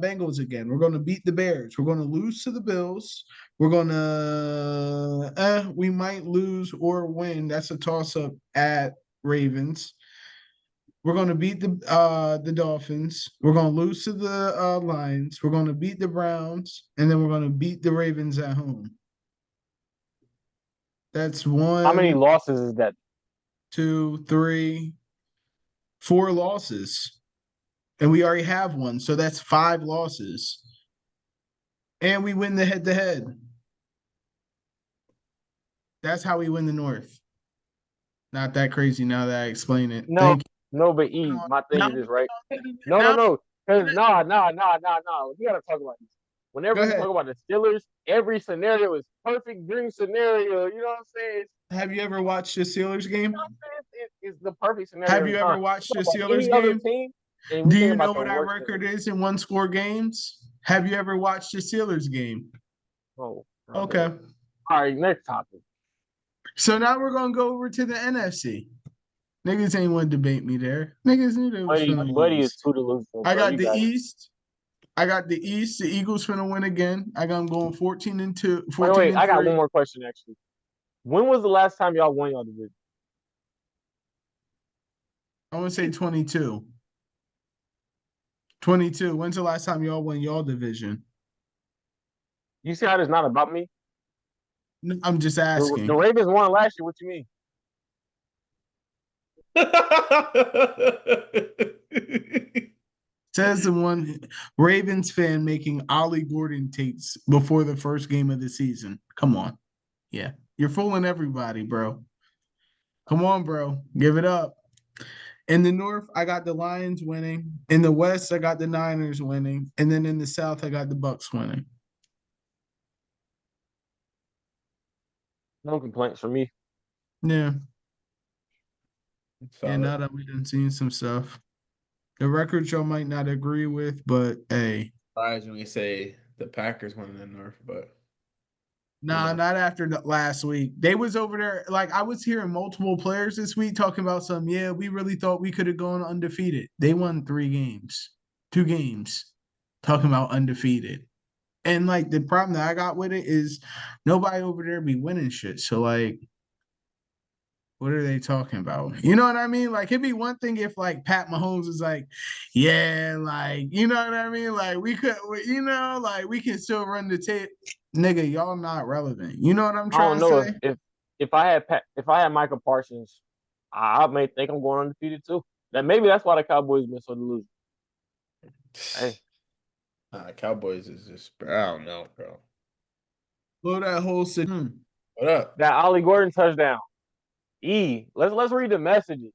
[SPEAKER 3] Bengals again. We're going to beat the Bears. We're going to lose to the Bills. We're gonna we might lose or win. That's a toss up at Ravens. We're gonna beat the Dolphins. We're gonna lose to the Lions. We're gonna beat the Browns, and then we're gonna beat the Ravens at home. That's
[SPEAKER 2] How many
[SPEAKER 3] one,
[SPEAKER 2] losses is that?
[SPEAKER 3] 2, 3, 4 losses. And we already have one, so that's 5 losses. And we win the head to head. That's how we win the North. Not that crazy now that I explain it.
[SPEAKER 2] No,
[SPEAKER 3] Thank
[SPEAKER 2] no, but
[SPEAKER 3] you.
[SPEAKER 2] E, my thing
[SPEAKER 3] Now,
[SPEAKER 2] is this, right? No, no,
[SPEAKER 3] now,
[SPEAKER 2] no. Because no. We gotta talk about this.
[SPEAKER 3] go
[SPEAKER 2] Whenever you
[SPEAKER 3] ahead.
[SPEAKER 2] talk about the Steelers, every scenario is perfect dream scenario. You know what I'm saying?
[SPEAKER 3] Have you ever watched the Steelers
[SPEAKER 2] You know what
[SPEAKER 3] game?
[SPEAKER 2] I'm saying? It's the perfect scenario
[SPEAKER 3] Have
[SPEAKER 2] every
[SPEAKER 3] you
[SPEAKER 2] time.
[SPEAKER 3] ever
[SPEAKER 2] We
[SPEAKER 3] watched the
[SPEAKER 2] talk about
[SPEAKER 3] Steelers
[SPEAKER 2] any other
[SPEAKER 3] game?
[SPEAKER 2] team, and we
[SPEAKER 3] Do
[SPEAKER 2] think
[SPEAKER 3] you know
[SPEAKER 2] about the
[SPEAKER 3] what our
[SPEAKER 2] worst
[SPEAKER 3] record
[SPEAKER 2] thing.
[SPEAKER 3] is in one score games? Have you ever watched the Steelers game?
[SPEAKER 2] Oh, my
[SPEAKER 3] Okay.
[SPEAKER 2] bad. All right, next topic.
[SPEAKER 3] So now we're gonna go over to the NFC. Niggas ain't want to debate me there. Niggas knew they was finna
[SPEAKER 2] Buddy is
[SPEAKER 3] lose.
[SPEAKER 2] too delusional,
[SPEAKER 3] I
[SPEAKER 2] bro.
[SPEAKER 3] got
[SPEAKER 2] You
[SPEAKER 3] the
[SPEAKER 2] got it.
[SPEAKER 3] East. I got the East. The Eagles finna win again. I got them going 14 and 2,
[SPEAKER 2] Wait.
[SPEAKER 3] 14 and
[SPEAKER 2] I got
[SPEAKER 3] 3.
[SPEAKER 2] one more question actually. When was the last time y'all won y'all division?
[SPEAKER 3] I want to say 22. 22. When's the last time y'all won y'all division?
[SPEAKER 2] You see how it's not about me?
[SPEAKER 3] I'm just
[SPEAKER 2] The
[SPEAKER 3] asking.
[SPEAKER 2] Ravens won last year. What you mean?
[SPEAKER 3] Says the one Ravens fan making Ollie Gordon takes before the first game of the season. Come on. Yeah. You're fooling everybody, bro. Come on, bro. Give it up. In the North, I got the Lions winning. In the West, I got the Niners winning. And then in the South, I got the Bucks winning.
[SPEAKER 2] No complaints from me.
[SPEAKER 3] Yeah. Yeah,
[SPEAKER 1] Solid.
[SPEAKER 3] now that we done seen some stuff. The record y'all might not agree with, but hey.
[SPEAKER 1] Surprised when we say the Packers won in the North, but you
[SPEAKER 3] Nah,
[SPEAKER 1] know.
[SPEAKER 3] not after the last week. They was over there. Like I was hearing multiple players this week talking about some. Yeah, we really thought we could have gone undefeated. They won 3 games, 2 games, talking about undefeated. And like the problem that I got with it is nobody over there be winning shit. So like, what are they talking about? You know what I mean? Like it'd be one thing if like Pat Mahomes is like, yeah, like you know what I mean? Like we could, you know, like we can still run the tape. Nigga, y'all not relevant. You know what I'm
[SPEAKER 2] I don't
[SPEAKER 3] trying to
[SPEAKER 2] know
[SPEAKER 3] say?
[SPEAKER 2] if I had if I had Michael Parsons, I may think I'm going undefeated too. That maybe that's why the Cowboys been so delusional. Hey,
[SPEAKER 1] Cowboys is just I don't know, bro.
[SPEAKER 3] Blow that whole
[SPEAKER 1] What up?
[SPEAKER 2] that Ollie Gordon touchdown. Let's read the messages.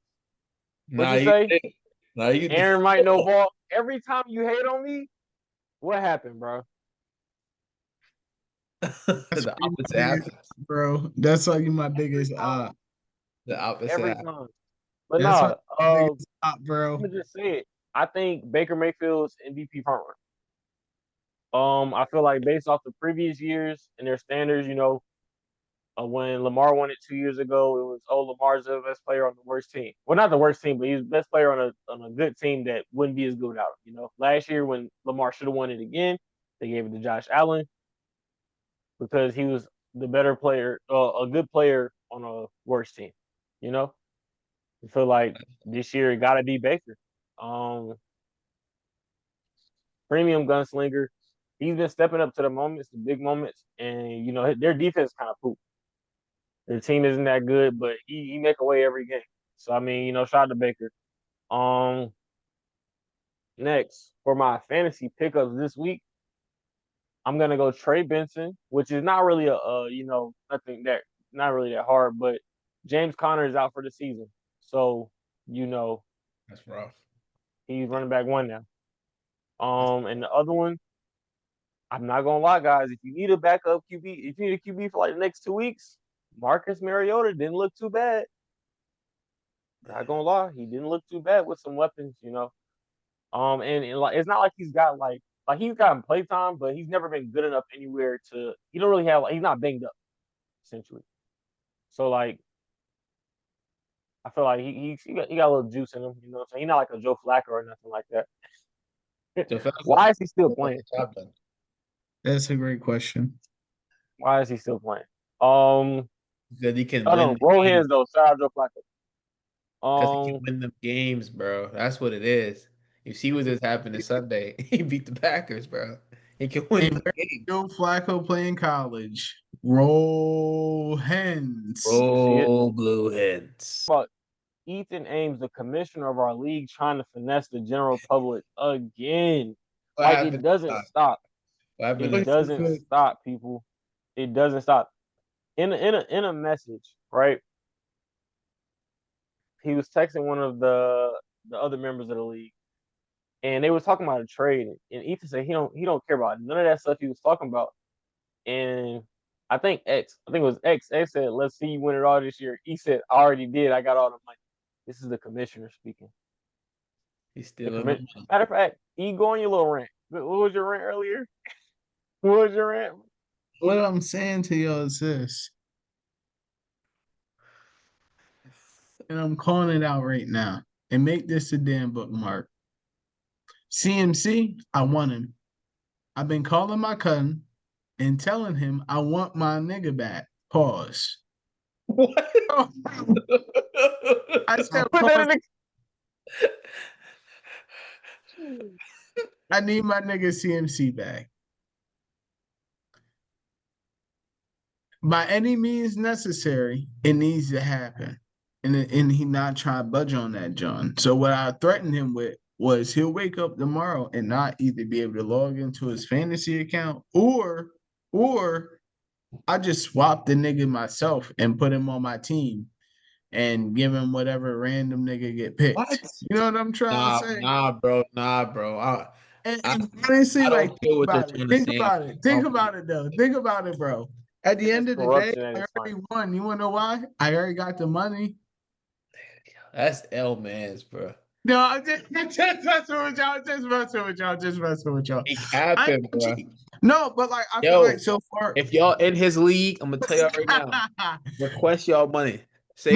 [SPEAKER 2] What
[SPEAKER 1] Nah,
[SPEAKER 2] you
[SPEAKER 1] you
[SPEAKER 2] say?
[SPEAKER 1] did. Nah, you did.
[SPEAKER 2] Aaron might know ball. Every time you hate on me, what happened, bro?
[SPEAKER 3] That's
[SPEAKER 1] The
[SPEAKER 3] why you
[SPEAKER 1] opposite
[SPEAKER 3] my biggest,
[SPEAKER 1] happens.
[SPEAKER 3] bro. That's why you my
[SPEAKER 2] Every
[SPEAKER 3] biggest
[SPEAKER 2] time.
[SPEAKER 1] The opposite
[SPEAKER 2] Every
[SPEAKER 1] happens.
[SPEAKER 2] time. But
[SPEAKER 3] That's why
[SPEAKER 2] nah,
[SPEAKER 3] you my biggest bro.
[SPEAKER 2] I'm gonna just say it. I think Baker Mayfield's MVP front runner. I feel like based off the previous years and their standards, when Lamar won it 2 years ago, it was Lamar's the best player on the worst team. Well, not the worst team, but he's the best player on a good team that wouldn't be as good without him. Last year when Lamar should have won it again, they gave it to Josh Allen because he was the better player, a good player on a worse team. You know, I feel like this year it got to be Baker. Um, Premium gunslinger. He's been stepping up to the moments, the big moments, and their defense kind of poop. Their team isn't that good, but he make a way every game. So I mean, shout out to Baker. Um, Next for my fantasy pickups this week, I'm gonna go Trey Benson, which is not really nothing that not really that hard, but James Conner is out for the season, so you know
[SPEAKER 1] That's rough.
[SPEAKER 2] he's running back one now. And the other one, I'm not gonna lie, guys. If you need a backup QB, if you need a QB for like the next 2 weeks, Marcus Mariota didn't look too bad. Not gonna lie, he didn't look too bad with some weapons, you know. And like it's not like he's got like he's gotten playtime, but he's never been good enough anywhere to. He don't really have like he's not banged up essentially. So like I feel like he got a little juice in him, you know what I'm saying? He's not like a Joe Flacco or nothing like that.
[SPEAKER 1] So Falcons
[SPEAKER 2] Why is he still
[SPEAKER 1] got
[SPEAKER 2] playing?
[SPEAKER 1] the job done
[SPEAKER 3] That's a great question.
[SPEAKER 2] Why is he still playing? Um,
[SPEAKER 1] because he can
[SPEAKER 2] oh
[SPEAKER 1] win
[SPEAKER 2] no,
[SPEAKER 1] the
[SPEAKER 2] roll
[SPEAKER 1] game.
[SPEAKER 2] heads though. Shout out Joe Flacco.
[SPEAKER 1] Because he can
[SPEAKER 2] Um,
[SPEAKER 1] win them games, bro. That's what it is. You see what just happened this Sunday. He beat the Packers, bro. He can win
[SPEAKER 3] And
[SPEAKER 1] them
[SPEAKER 3] where did
[SPEAKER 1] games.
[SPEAKER 3] Joe Flacco play in college? Roll hens.
[SPEAKER 2] you see it?
[SPEAKER 1] Oh, blue hens.
[SPEAKER 2] But Ethan Ames, the commissioner of our league, trying to finesse the general public again.
[SPEAKER 1] What
[SPEAKER 2] Like it
[SPEAKER 1] happened?
[SPEAKER 2] doesn't stop.
[SPEAKER 1] What happened
[SPEAKER 2] It
[SPEAKER 1] this
[SPEAKER 3] Listen
[SPEAKER 1] time?
[SPEAKER 2] doesn't
[SPEAKER 3] good.
[SPEAKER 2] stop, people. It doesn't stop. In a message, right? He was texting one of the other members of the league, and they was talking about a trade. And Ethan said he don't care about none of that stuff he was talking about. And I think it was X said, "Let's see you win it all this year." He said, "I already did. I got all the money." This is the commissioner speaking.
[SPEAKER 1] He's
[SPEAKER 2] The
[SPEAKER 1] still in the
[SPEAKER 2] commission.
[SPEAKER 1] money.
[SPEAKER 2] Matter of fact, you go on your little rant. What was your rant earlier? What was your rant?
[SPEAKER 3] What I'm saying to y'all is this, and I'm calling it out right now. And make this a damn bookmark. CMC, I want him. I've been calling my cousin and telling him I want my nigga back. Pause.
[SPEAKER 1] What?
[SPEAKER 3] Oh, I said,
[SPEAKER 2] Put that
[SPEAKER 3] pause.
[SPEAKER 2] in the.
[SPEAKER 3] I need my nigga CMC back. By any means necessary, it needs to happen. And he not trying to budge on that, John. So what I threatened him with was he'll wake up tomorrow and not either be able to log into his fantasy account or I just swap the nigga myself and put him on my team and give him whatever random nigga get picked.
[SPEAKER 1] What?
[SPEAKER 3] You know what I'm trying to
[SPEAKER 1] Nah,
[SPEAKER 3] say?
[SPEAKER 1] nah, bro. Nah, bro. I,
[SPEAKER 3] And honestly,
[SPEAKER 1] I
[SPEAKER 3] like
[SPEAKER 1] don't
[SPEAKER 3] think
[SPEAKER 1] feel what you're
[SPEAKER 3] about it.
[SPEAKER 1] trying to
[SPEAKER 3] Think
[SPEAKER 1] say.
[SPEAKER 3] about it.
[SPEAKER 1] I
[SPEAKER 3] Think
[SPEAKER 1] don't feel-
[SPEAKER 3] about it though. Think about it, bro. At the
[SPEAKER 2] That's
[SPEAKER 3] end of the day,
[SPEAKER 2] corruption at
[SPEAKER 3] I
[SPEAKER 2] its
[SPEAKER 3] already
[SPEAKER 2] finest.
[SPEAKER 3] won. You wanna know why? I already got the money.
[SPEAKER 1] That's L man's, bro.
[SPEAKER 3] No, I'm just messing with y'all. Just messing with y'all. Just messing with y'all.
[SPEAKER 1] He
[SPEAKER 3] I ain't
[SPEAKER 1] capping,
[SPEAKER 3] gonna
[SPEAKER 1] bro.
[SPEAKER 3] cheat. No, but like I feel like
[SPEAKER 1] Yo,
[SPEAKER 3] so far.
[SPEAKER 1] if y'all in his league, I'm gonna tell y'all right now. Request y'all money.
[SPEAKER 3] No,
[SPEAKER 1] Say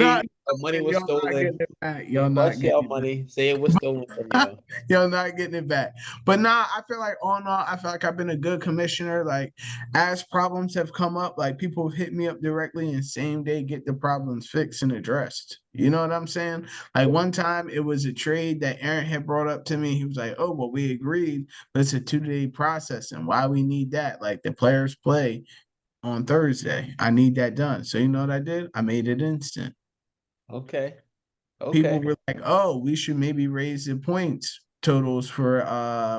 [SPEAKER 1] the money was
[SPEAKER 3] y'all not getting
[SPEAKER 1] stolen.
[SPEAKER 3] it back. Y'all not
[SPEAKER 1] Request
[SPEAKER 3] getting
[SPEAKER 1] y'all
[SPEAKER 3] it back.
[SPEAKER 1] money. Say it was stolen from y'all.
[SPEAKER 3] Y'all not getting it back. But nah, I feel like all in all, I feel like I've been a good commissioner. Like as problems have come up, like people have hit me up directly and same day get the problems fixed and addressed. You know what I'm saying? Like one time it was a trade that Aaron had brought up to me. He was like, "Oh, well, we agreed, but it's a 2-day process, and why we need that? Like the players play on Thursday. I need that done." So you know what I did? I made it instant.
[SPEAKER 1] Okay.
[SPEAKER 3] People
[SPEAKER 1] Okay.
[SPEAKER 3] were like, "Oh, we should maybe raise the points totals for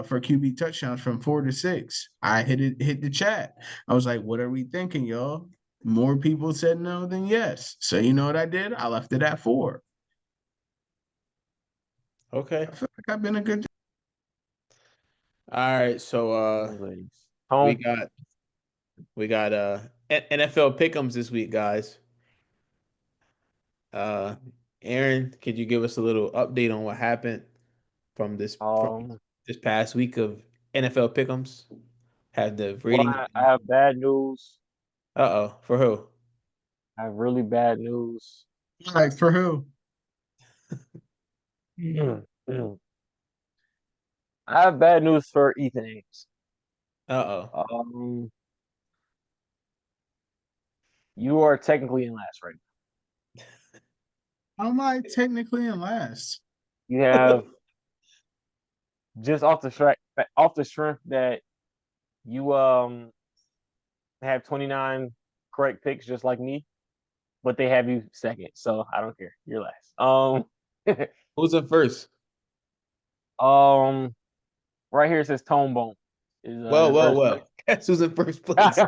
[SPEAKER 3] QB touchdowns from 4 to 6." I hit the chat. I was like, "What are we thinking, y'all?" More people said no than yes. So you know what I did? I left it at 4.
[SPEAKER 1] Okay.
[SPEAKER 3] I feel like I've been a good.
[SPEAKER 1] All right. So
[SPEAKER 2] Anyways,
[SPEAKER 1] we
[SPEAKER 2] home.
[SPEAKER 1] got we got NFL pick'ems this week, guys. Uh Aaron, could you give us a little update on what happened from
[SPEAKER 2] Um,
[SPEAKER 1] this past week of NFL pick'ems? Have the
[SPEAKER 2] well,
[SPEAKER 1] ratings
[SPEAKER 2] I have bad news.
[SPEAKER 1] uh-oh, for who?
[SPEAKER 2] I have really bad news.
[SPEAKER 3] Like for who?
[SPEAKER 2] I have bad news for Ethan Ames.
[SPEAKER 1] Uh-oh.
[SPEAKER 2] Um, you are technically in last right
[SPEAKER 3] How am I technically in last?
[SPEAKER 2] now. You have just off the strength that you have 29 correct picks just like me, but they have you second, so I don't care. You're last.
[SPEAKER 1] Who's in first?
[SPEAKER 2] Um, right here it says Tone Bone is
[SPEAKER 1] Well,
[SPEAKER 2] in
[SPEAKER 1] well,
[SPEAKER 2] first place.
[SPEAKER 1] well. Guess who's in first place?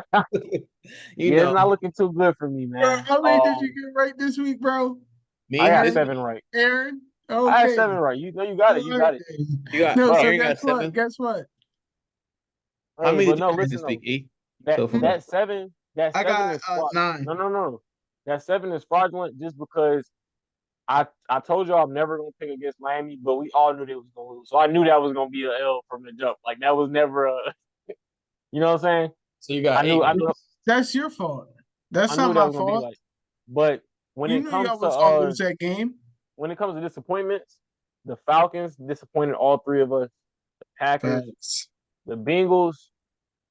[SPEAKER 1] You
[SPEAKER 2] Yeah, it's
[SPEAKER 1] know,
[SPEAKER 2] not looking too good for me,
[SPEAKER 3] Bro,
[SPEAKER 2] man.
[SPEAKER 3] how many did you get right this week, bro?
[SPEAKER 2] I
[SPEAKER 1] me
[SPEAKER 2] got
[SPEAKER 1] this
[SPEAKER 3] Aaron?
[SPEAKER 2] seven
[SPEAKER 1] week.
[SPEAKER 2] right.
[SPEAKER 3] Aaron?
[SPEAKER 2] I had
[SPEAKER 3] Okay.
[SPEAKER 2] seven right. You know, you got it. You
[SPEAKER 3] All right
[SPEAKER 2] got it,
[SPEAKER 3] then.
[SPEAKER 1] You got
[SPEAKER 3] No, so
[SPEAKER 2] bro.
[SPEAKER 1] Aaron
[SPEAKER 3] guess
[SPEAKER 1] got
[SPEAKER 3] what?
[SPEAKER 1] 7.
[SPEAKER 3] Guess what?
[SPEAKER 1] How
[SPEAKER 2] Hey,
[SPEAKER 1] many
[SPEAKER 2] but
[SPEAKER 1] did you
[SPEAKER 2] no,
[SPEAKER 1] earn
[SPEAKER 2] listen
[SPEAKER 1] this week,
[SPEAKER 2] though.
[SPEAKER 1] E?
[SPEAKER 2] That
[SPEAKER 1] So far.
[SPEAKER 2] that seven, that
[SPEAKER 3] I
[SPEAKER 2] seven
[SPEAKER 3] got
[SPEAKER 2] is fraud.
[SPEAKER 3] 9.
[SPEAKER 2] No, no, no. That seven is fraudulent just because I told y'all I'm never gonna pick against Miami, but we all knew they was gonna lose. So I knew that was gonna be an L from the jump. Like that was never a you know what I'm saying?
[SPEAKER 1] So you got eight
[SPEAKER 2] I
[SPEAKER 1] wins.
[SPEAKER 2] knew
[SPEAKER 3] That's your fault. That's
[SPEAKER 2] I
[SPEAKER 3] not
[SPEAKER 2] knew that
[SPEAKER 3] my
[SPEAKER 2] was gonna be
[SPEAKER 3] fault.
[SPEAKER 2] like but when
[SPEAKER 3] You
[SPEAKER 2] it
[SPEAKER 3] knew
[SPEAKER 2] comes
[SPEAKER 3] y'all
[SPEAKER 2] to
[SPEAKER 3] was gonna lose that game.
[SPEAKER 2] when it comes to disappointments, the Falcons disappointed all three of us. The Packers,
[SPEAKER 3] Facts.
[SPEAKER 2] the Bengals,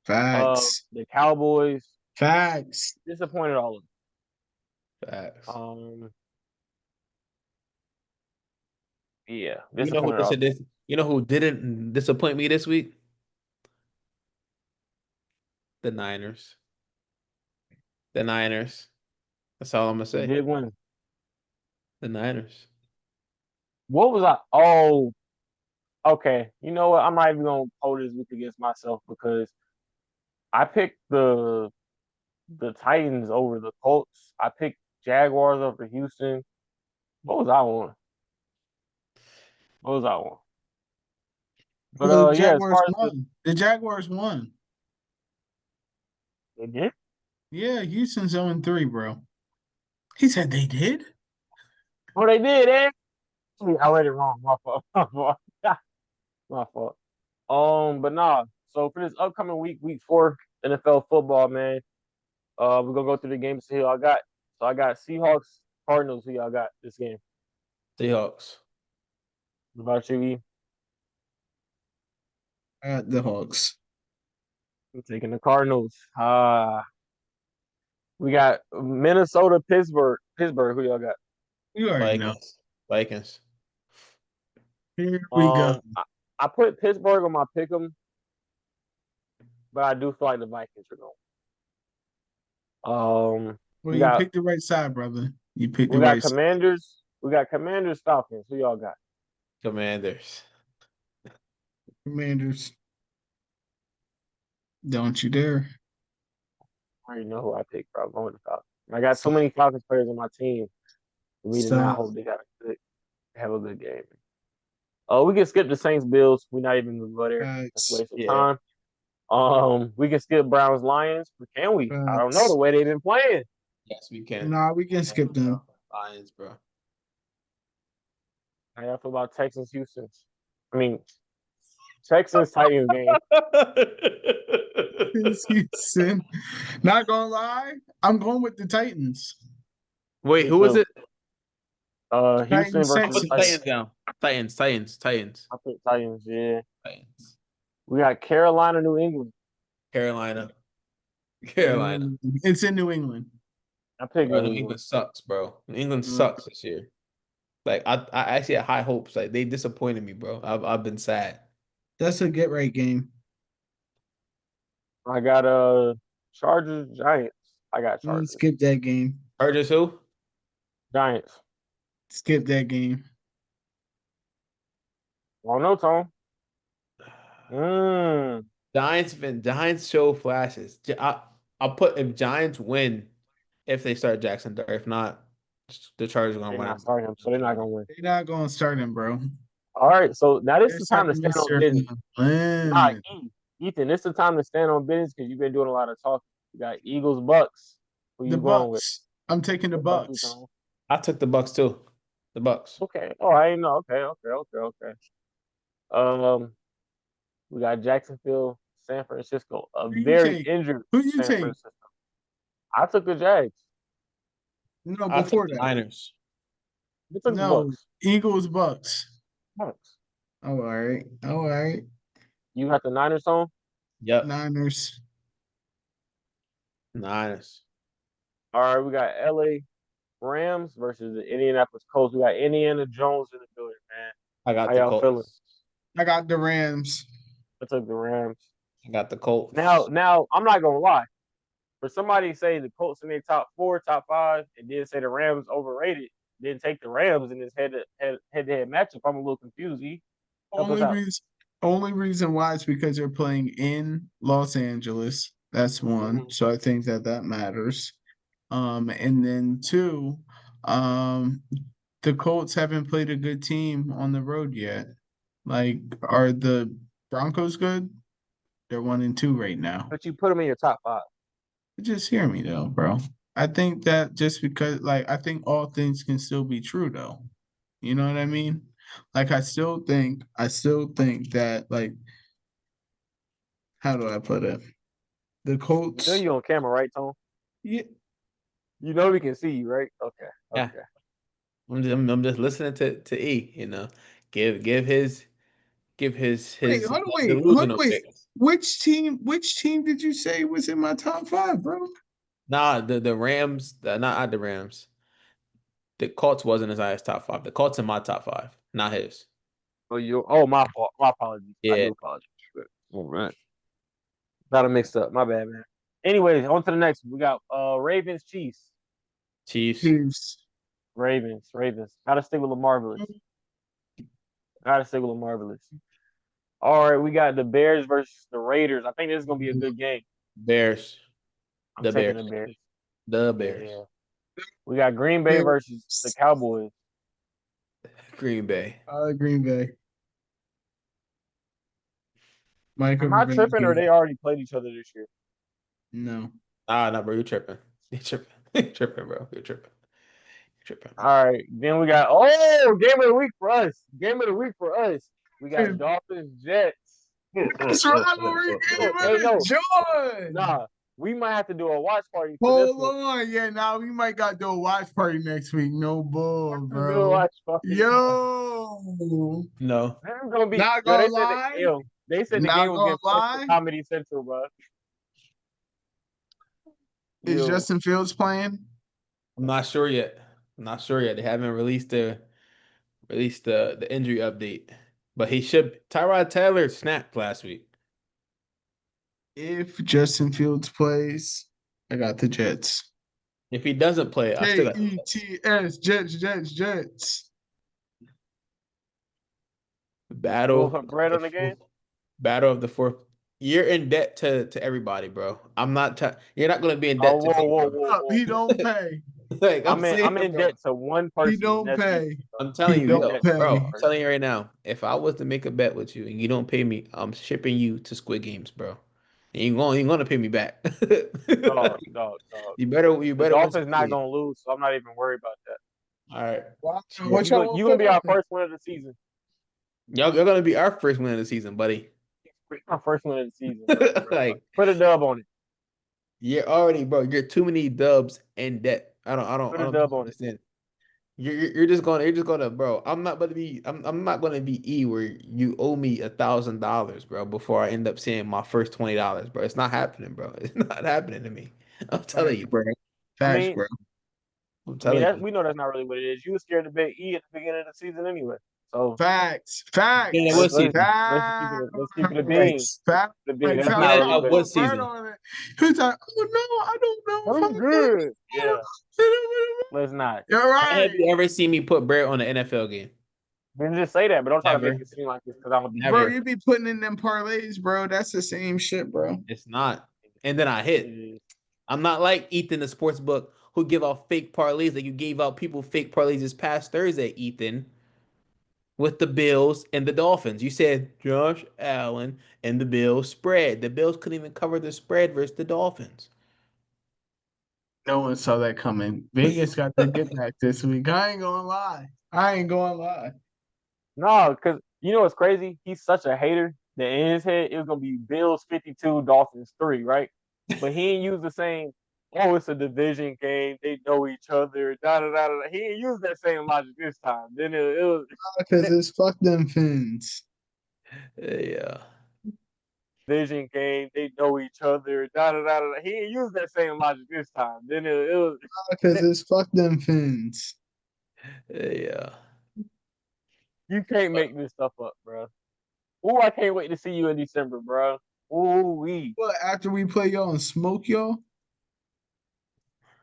[SPEAKER 3] Facts.
[SPEAKER 2] the Cowboys,
[SPEAKER 3] Facts.
[SPEAKER 2] disappointed all of
[SPEAKER 1] Facts.
[SPEAKER 2] them. Yeah,
[SPEAKER 1] You know who
[SPEAKER 2] disappointed all of them.
[SPEAKER 1] you know who didn't disappoint me this week? The Niners. The Niners. That's all I'm gonna
[SPEAKER 2] We
[SPEAKER 1] say.
[SPEAKER 2] did win.
[SPEAKER 1] The Niners.
[SPEAKER 2] What was I? Oh, okay. You know what? I'm not even gonna hold this week against myself because I picked the Titans over the Colts. I picked Jaguars over Houston. What was I on? What was I on? But
[SPEAKER 3] The
[SPEAKER 2] yeah, as
[SPEAKER 3] Jaguars
[SPEAKER 2] far as
[SPEAKER 3] won. The Jaguars won.
[SPEAKER 2] they did,
[SPEAKER 3] Yeah, Houston's 0-3, bro. He said they did?
[SPEAKER 2] oh they did, eh? I read it wrong. My fault. My fault. My fault. But nah. So for this upcoming week, week 4 NFL football, man. We're gonna go through the games. See who I got. So I got Seahawks, Cardinals. Who y'all got this game?
[SPEAKER 1] Seahawks.
[SPEAKER 2] What about you, E?
[SPEAKER 3] The Hawks.
[SPEAKER 2] I'm taking the Cardinals. We got Minnesota, Pittsburgh. Pittsburgh. Who y'all got?
[SPEAKER 3] You already know.
[SPEAKER 1] Vikings. Vikings.
[SPEAKER 3] Here we go.
[SPEAKER 2] I put Pittsburgh on my pick 'em, but I do feel like the Vikings are going.
[SPEAKER 3] Well,
[SPEAKER 2] We
[SPEAKER 3] you
[SPEAKER 2] got
[SPEAKER 3] picked the right side, brother. You picked
[SPEAKER 2] we
[SPEAKER 3] the
[SPEAKER 2] got
[SPEAKER 3] right side.
[SPEAKER 2] Commanders. We got Commanders, Falcons. Who y'all got?
[SPEAKER 1] Commanders.
[SPEAKER 3] Commanders. Don't you dare.
[SPEAKER 2] I already know who I picked, bro. I'm going with the Falcons. I got so many Falcons players on my team for me to not
[SPEAKER 3] Stop.
[SPEAKER 2] hope they got have a good game. Oh, we can skip the Saints Bills. We're not even gonna go there. That's a
[SPEAKER 3] Facts.
[SPEAKER 2] waste of
[SPEAKER 1] Yeah.
[SPEAKER 2] time. We can skip Browns Lions, but can we? I don't know the
[SPEAKER 3] Facts.
[SPEAKER 2] way they've been playing.
[SPEAKER 1] Yes, we can.
[SPEAKER 3] Nah, we can skip them.
[SPEAKER 1] Lions, bro.
[SPEAKER 2] How y'all feel about Texans Houston? I mean Texans Titans game.
[SPEAKER 3] Houston. Not gonna lie, I'm going with the Titans.
[SPEAKER 1] Wait,
[SPEAKER 2] Me
[SPEAKER 1] who was
[SPEAKER 2] too.
[SPEAKER 1] it?
[SPEAKER 2] Houston
[SPEAKER 3] Titans,
[SPEAKER 2] versus
[SPEAKER 1] Put
[SPEAKER 2] the
[SPEAKER 1] the
[SPEAKER 2] Titans.
[SPEAKER 3] Texans.
[SPEAKER 1] Titans down. Titans.
[SPEAKER 2] I picked Titans, yeah.
[SPEAKER 1] Titans.
[SPEAKER 2] We got Carolina, New England.
[SPEAKER 1] Carolina. Carolina.
[SPEAKER 3] It's in New England.
[SPEAKER 2] I picked
[SPEAKER 1] Bro,
[SPEAKER 2] New
[SPEAKER 1] New
[SPEAKER 2] England.
[SPEAKER 1] England sucks, bro. New England
[SPEAKER 3] Mm.
[SPEAKER 1] sucks this year. Like I actually had high hopes. Like they disappointed me, bro. I've been sad.
[SPEAKER 3] That's a get right game.
[SPEAKER 2] I got Chargers, Giants. I got Chargers.
[SPEAKER 3] Skip that game.
[SPEAKER 1] Chargers who?
[SPEAKER 2] Giants.
[SPEAKER 3] Skip that game.
[SPEAKER 2] Oh no, Tom. Mm.
[SPEAKER 1] Giants show flashes. I'll put if Giants win if they start Jackson Dart. If not, the Chargers are gonna
[SPEAKER 2] They're not
[SPEAKER 1] win.
[SPEAKER 2] starting him, so they're not gonna win.
[SPEAKER 3] They're not gonna start him, bro.
[SPEAKER 2] All right, so now this
[SPEAKER 3] They're
[SPEAKER 2] is the time to
[SPEAKER 3] starting
[SPEAKER 2] stand on
[SPEAKER 3] Mr.
[SPEAKER 2] business. Nah,
[SPEAKER 3] Lynn.
[SPEAKER 2] Ethan, this is the time to stand on business because you've been doing a lot of talking. You got Eagles, Bucks. Who
[SPEAKER 3] The
[SPEAKER 2] you going with?
[SPEAKER 3] Bucks. I'm taking the
[SPEAKER 2] What about you,
[SPEAKER 3] Bucks.
[SPEAKER 2] Tom?
[SPEAKER 1] I took the Bucks too. The Bucks.
[SPEAKER 2] Okay. Oh, I ain't know. Okay. Um, we got Jacksonville, San Francisco, a
[SPEAKER 3] Who you
[SPEAKER 2] very
[SPEAKER 3] take?
[SPEAKER 2] injured
[SPEAKER 3] Who you
[SPEAKER 2] San
[SPEAKER 3] take?
[SPEAKER 2] Francisco. I took the Jags.
[SPEAKER 3] No,
[SPEAKER 1] I took
[SPEAKER 3] before
[SPEAKER 1] the
[SPEAKER 3] that.
[SPEAKER 1] Niners.
[SPEAKER 2] You took the
[SPEAKER 3] No,
[SPEAKER 2] Bucks.
[SPEAKER 3] Eagles, Bucks.
[SPEAKER 2] Bucks.
[SPEAKER 3] Oh, all right. All right.
[SPEAKER 2] You got the Niners on?
[SPEAKER 1] Yep.
[SPEAKER 3] Niners.
[SPEAKER 1] Niners.
[SPEAKER 2] All right, we got LA Rams versus the Indianapolis Colts. We got Indiana Jones in the building, man.
[SPEAKER 1] I got
[SPEAKER 2] How
[SPEAKER 1] the
[SPEAKER 2] y'all feeling?
[SPEAKER 1] Colts.
[SPEAKER 3] I got the Rams.
[SPEAKER 2] I took the Rams.
[SPEAKER 1] I got the Colts.
[SPEAKER 2] Now I'm not gonna lie. For somebody to say the Colts in their top 4, top 5, and then say the Rams overrated, then take the Rams in this head-to-head matchup, I'm a little confused. E, help us
[SPEAKER 3] Only
[SPEAKER 2] out.
[SPEAKER 3] reason only reason why is because they're playing in Los Angeles. That's one.
[SPEAKER 2] Mm-hmm.
[SPEAKER 3] So I think that matters. And then two, um, the Colts haven't played a good team on the road yet. Like, are the Broncos good? They're 1-2 right now.
[SPEAKER 2] But you put them in your top 5.
[SPEAKER 3] Just hear me though, bro. I think that just because, like, I think all things can still be true though. You know what I mean? Like I still think that like how do I put it? The
[SPEAKER 2] You know
[SPEAKER 3] Colts,
[SPEAKER 2] you on camera, right, Tom?
[SPEAKER 3] yeah,
[SPEAKER 2] You know we can see you, right? Okay,
[SPEAKER 1] Yeah,
[SPEAKER 2] okay.
[SPEAKER 1] I'm just listening to E. Give
[SPEAKER 3] wait,
[SPEAKER 1] his
[SPEAKER 3] hold on,
[SPEAKER 1] delusional
[SPEAKER 3] wait.
[SPEAKER 1] picks.
[SPEAKER 3] Which team did you say was in my top five, bro?
[SPEAKER 1] Nah, the Rams, not the Rams. The Colts wasn't his highest top five. The Colts in my top five, not his.
[SPEAKER 2] Oh, my fault. My apologies. I
[SPEAKER 1] Yeah,
[SPEAKER 2] do apologize. All right. Got it mixed up. My bad, man. Anyways, on to the next. We got Ravens, Chiefs.
[SPEAKER 1] Chiefs.
[SPEAKER 3] Chiefs.
[SPEAKER 2] Ravens. Gotta stick with Lamar. Gotta stick with Lamar. All right, we got the Bears versus the Raiders. I think this is gonna be a good game.
[SPEAKER 1] Bears.
[SPEAKER 2] I'm
[SPEAKER 1] The
[SPEAKER 2] taking
[SPEAKER 1] Bears.
[SPEAKER 2] the Bears.
[SPEAKER 1] The
[SPEAKER 2] Yeah,
[SPEAKER 1] Bears.
[SPEAKER 2] yeah. We got Green Bay versus the
[SPEAKER 3] Bears.
[SPEAKER 2] Cowboys.
[SPEAKER 1] Green Bay.
[SPEAKER 3] Green Bay. Michael
[SPEAKER 2] Am I tripping or
[SPEAKER 3] Viviani.
[SPEAKER 2] they already played each other this year?
[SPEAKER 3] No.
[SPEAKER 1] Ah, no, bro, you tripping. You tripping. You tripping, bro. You tripping. You tripping.
[SPEAKER 2] All right. Then we got game of the week for us. Game of the week for us. We got Dolphins, Jets.
[SPEAKER 3] That's rivalry game
[SPEAKER 2] Look,
[SPEAKER 3] of
[SPEAKER 2] hey,
[SPEAKER 3] the
[SPEAKER 2] no,
[SPEAKER 3] joy.
[SPEAKER 2] nah. We might have to do a watch party for this
[SPEAKER 3] Hold
[SPEAKER 2] one.
[SPEAKER 3] on. Yeah, now we might got to do a watch party next week. No bull,
[SPEAKER 2] Do a
[SPEAKER 3] bro.
[SPEAKER 2] watch party.
[SPEAKER 3] Yo.
[SPEAKER 1] No.
[SPEAKER 2] This is gonna be
[SPEAKER 3] Not
[SPEAKER 2] yo.
[SPEAKER 3] gonna lie.
[SPEAKER 2] They said the game
[SPEAKER 3] Not
[SPEAKER 2] was
[SPEAKER 3] gonna
[SPEAKER 2] getting pushed to
[SPEAKER 3] lie.
[SPEAKER 2] Comedy Central, bro.
[SPEAKER 3] Is
[SPEAKER 2] Yo,
[SPEAKER 3] Justin Fields playing?
[SPEAKER 1] I'm not sure yet. I'm not sure yet. They haven't released the injury update. But he should Tyrod Taylor snapped last week.
[SPEAKER 3] If Justin Fields plays, I got the Jets.
[SPEAKER 1] If he doesn't play, I still got the Jets.
[SPEAKER 3] Jets, Jets.
[SPEAKER 2] will
[SPEAKER 1] Battle
[SPEAKER 2] put
[SPEAKER 1] of
[SPEAKER 2] bread
[SPEAKER 1] the
[SPEAKER 2] on the game.
[SPEAKER 1] fourth. Battle of the fourth. You're in debt to everybody, bro. I'm not. You're not gonna be in
[SPEAKER 2] Oh,
[SPEAKER 1] debt to
[SPEAKER 2] whoa,
[SPEAKER 1] me,
[SPEAKER 2] whoa,
[SPEAKER 1] bro.
[SPEAKER 2] whoa,
[SPEAKER 3] Up,
[SPEAKER 2] whoa.
[SPEAKER 3] he don't pay.
[SPEAKER 1] Like I'm
[SPEAKER 2] I'm
[SPEAKER 1] saying,
[SPEAKER 2] in
[SPEAKER 1] bro.
[SPEAKER 2] debt to one
[SPEAKER 3] He
[SPEAKER 2] person, and
[SPEAKER 3] don't
[SPEAKER 2] that's you.
[SPEAKER 3] pay.
[SPEAKER 1] I'm
[SPEAKER 3] He
[SPEAKER 1] telling you,
[SPEAKER 2] I'm in
[SPEAKER 3] don't
[SPEAKER 1] yo,
[SPEAKER 2] debt to
[SPEAKER 1] bro.
[SPEAKER 2] one
[SPEAKER 3] pay.
[SPEAKER 1] I'm
[SPEAKER 2] person.
[SPEAKER 1] telling you right now. If I was to make a bet with you and you don't pay me, I'm shipping you to Squid Games, bro. And you're gonna pay me back.
[SPEAKER 2] Dog.
[SPEAKER 1] You
[SPEAKER 2] The
[SPEAKER 1] better win
[SPEAKER 2] Dolphins
[SPEAKER 1] Squid
[SPEAKER 2] not
[SPEAKER 1] Game.
[SPEAKER 2] gonna lose, so I'm not even worried about that.
[SPEAKER 1] All right.
[SPEAKER 3] Wow.
[SPEAKER 1] Shit.
[SPEAKER 3] What y'all want
[SPEAKER 2] You
[SPEAKER 3] to
[SPEAKER 2] gonna
[SPEAKER 3] put
[SPEAKER 2] be our
[SPEAKER 3] on?
[SPEAKER 2] first win of the season.
[SPEAKER 1] You're gonna be our first win of the season, buddy.
[SPEAKER 2] Our first win of the season, bro.
[SPEAKER 1] Like
[SPEAKER 2] Put a dub on it.
[SPEAKER 1] you're already, bro. You're too many dubs and debt. I
[SPEAKER 2] Put a
[SPEAKER 1] don't think
[SPEAKER 2] dub
[SPEAKER 1] you
[SPEAKER 2] on it.
[SPEAKER 1] understand. You're just gonna, bro. I'm not gonna be E where you owe me $1,000, bro, before I end up seeing my first $20, bro. It's not happening, bro. It's not happening to me. I'm telling
[SPEAKER 3] Facts,
[SPEAKER 1] you,
[SPEAKER 3] bro.
[SPEAKER 2] I
[SPEAKER 3] Facts,
[SPEAKER 2] mean,
[SPEAKER 3] bro.
[SPEAKER 1] I'm
[SPEAKER 2] I mean
[SPEAKER 1] telling
[SPEAKER 2] that
[SPEAKER 1] you.
[SPEAKER 2] we know that's not really what it is. You were scared to bet E at the beginning of the season anyway. So
[SPEAKER 3] Facts.
[SPEAKER 1] Yeah,
[SPEAKER 2] let's
[SPEAKER 1] what
[SPEAKER 3] Facts.
[SPEAKER 2] let's
[SPEAKER 1] season?
[SPEAKER 2] let's keep it a bean.
[SPEAKER 3] Facts. Facts.
[SPEAKER 2] The bean. That's
[SPEAKER 3] I
[SPEAKER 2] not
[SPEAKER 1] Beginning
[SPEAKER 2] really
[SPEAKER 3] gotta
[SPEAKER 1] of
[SPEAKER 2] bet.
[SPEAKER 1] what
[SPEAKER 3] put bread
[SPEAKER 1] season?
[SPEAKER 3] on it. He's like, oh no, I don't know if
[SPEAKER 2] I'm
[SPEAKER 3] I'm good.
[SPEAKER 2] good. Yeah. Let's not.
[SPEAKER 3] You're
[SPEAKER 1] When have
[SPEAKER 3] right.
[SPEAKER 1] you ever seen me put bread on an NFL game?
[SPEAKER 2] Then just say that, but don't try to make
[SPEAKER 1] Never.
[SPEAKER 2] it seem like it's because I'm a beat.
[SPEAKER 3] Bro,
[SPEAKER 1] Never.
[SPEAKER 3] you be putting in them parlays, bro. That's the same shit, bro.
[SPEAKER 1] It's not. And then I hit. I'm not like Ethan, the sports book, who give out fake parlays that you gave out people fake parlays this past Thursday, Ethan, with the Bills and the Dolphins. You said Josh Allen and the Bills spread. The Bills couldn't even cover the spread versus the Dolphins.
[SPEAKER 3] No one saw that coming. Vegas got their get back this week. I ain't gonna lie. I ain't gonna lie.
[SPEAKER 2] No, because you know what's crazy? He's such a hater that in his head it was gonna be Bills 52, Dolphins 3, right? But he ain't use the same, oh, it's a division game, they know each other, da da da da. He ain't use that same logic this time. Then it was
[SPEAKER 3] Because it's fuck them fins.
[SPEAKER 1] Yeah.
[SPEAKER 2] division game, they know each other, da da da da. He ain't use that same logic this time. Then it was
[SPEAKER 3] Because it's fuck them fins.
[SPEAKER 1] Yeah.
[SPEAKER 2] you can't make this stuff up, bro. Ooh, I can't wait to see you in December, bro. Ooh wee.
[SPEAKER 3] Well, after we play y'all and smoke y'all,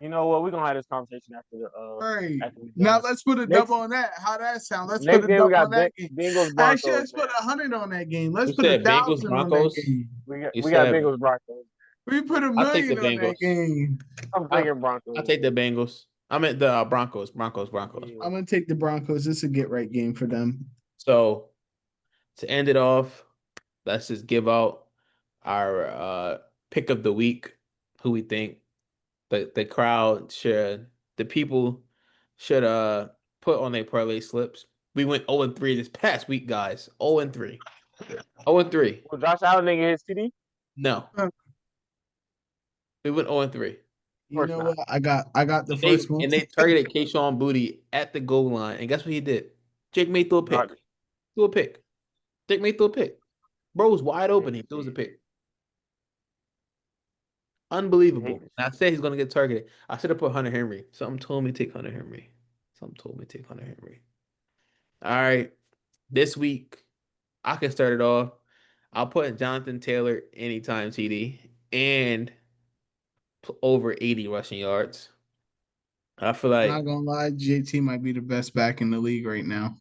[SPEAKER 2] You know what? We're gonna have this conversation
[SPEAKER 3] all right.
[SPEAKER 2] after we're
[SPEAKER 3] Now
[SPEAKER 2] done.
[SPEAKER 3] let's put a
[SPEAKER 2] Next
[SPEAKER 3] double on that. How that sound? Let's put
[SPEAKER 2] next
[SPEAKER 3] a
[SPEAKER 2] game we
[SPEAKER 3] double
[SPEAKER 2] got
[SPEAKER 3] on that game.
[SPEAKER 2] Bengals
[SPEAKER 3] Actually,
[SPEAKER 2] Broncos,
[SPEAKER 3] let's
[SPEAKER 2] man.
[SPEAKER 3] put 100 on that game. Let's
[SPEAKER 1] You
[SPEAKER 3] put a
[SPEAKER 1] said Bengals,
[SPEAKER 3] thousand on that
[SPEAKER 1] Broncos?
[SPEAKER 3] game.
[SPEAKER 1] You
[SPEAKER 2] We got
[SPEAKER 1] said
[SPEAKER 2] Bengals Broncos.
[SPEAKER 3] We put a
[SPEAKER 1] I'll take the
[SPEAKER 3] million on that
[SPEAKER 1] Bengals.
[SPEAKER 3] game.
[SPEAKER 2] I'm
[SPEAKER 1] I'll,
[SPEAKER 2] thinking
[SPEAKER 1] I'll
[SPEAKER 2] Broncos.
[SPEAKER 1] take the Bengals. I meant the Broncos.
[SPEAKER 2] Yeah.
[SPEAKER 3] I'm gonna take the Broncos. This is a get right game for them.
[SPEAKER 1] So to end it off, let's just give out our pick of the week, who we think the crowd should, the people should put on their parlay slips. We went 0-3 this past week, guys. 0-3. 0-3.
[SPEAKER 2] Well, Josh Allen didn't get his TD? Of
[SPEAKER 1] No, we went 0-3.
[SPEAKER 3] You
[SPEAKER 2] course
[SPEAKER 3] know
[SPEAKER 2] not.
[SPEAKER 3] what? I got the first one.
[SPEAKER 1] And they targeted Kayshawn Booty at the goal line. And guess what he did? Jake May threw a pick.
[SPEAKER 2] Not-
[SPEAKER 1] Threw a pick. Jake May threw a pick. Bro was wide
[SPEAKER 2] I hate
[SPEAKER 1] open.
[SPEAKER 2] to
[SPEAKER 1] He
[SPEAKER 2] see
[SPEAKER 1] throws a
[SPEAKER 2] it.
[SPEAKER 1] pick.
[SPEAKER 2] You hate
[SPEAKER 1] Unbelievable.
[SPEAKER 2] to
[SPEAKER 1] And I
[SPEAKER 2] see
[SPEAKER 1] said he's gonna get targeted. I should have put Hunter Henry. Something told me to take Hunter Henry. Something told me to take Hunter Henry. All right. This week, I can start it off. I'll put Jonathan Taylor anytime TD and over 80 rushing yards. I feel
[SPEAKER 3] Not
[SPEAKER 1] like
[SPEAKER 3] gonna lie, JT might be the best back in the league right now.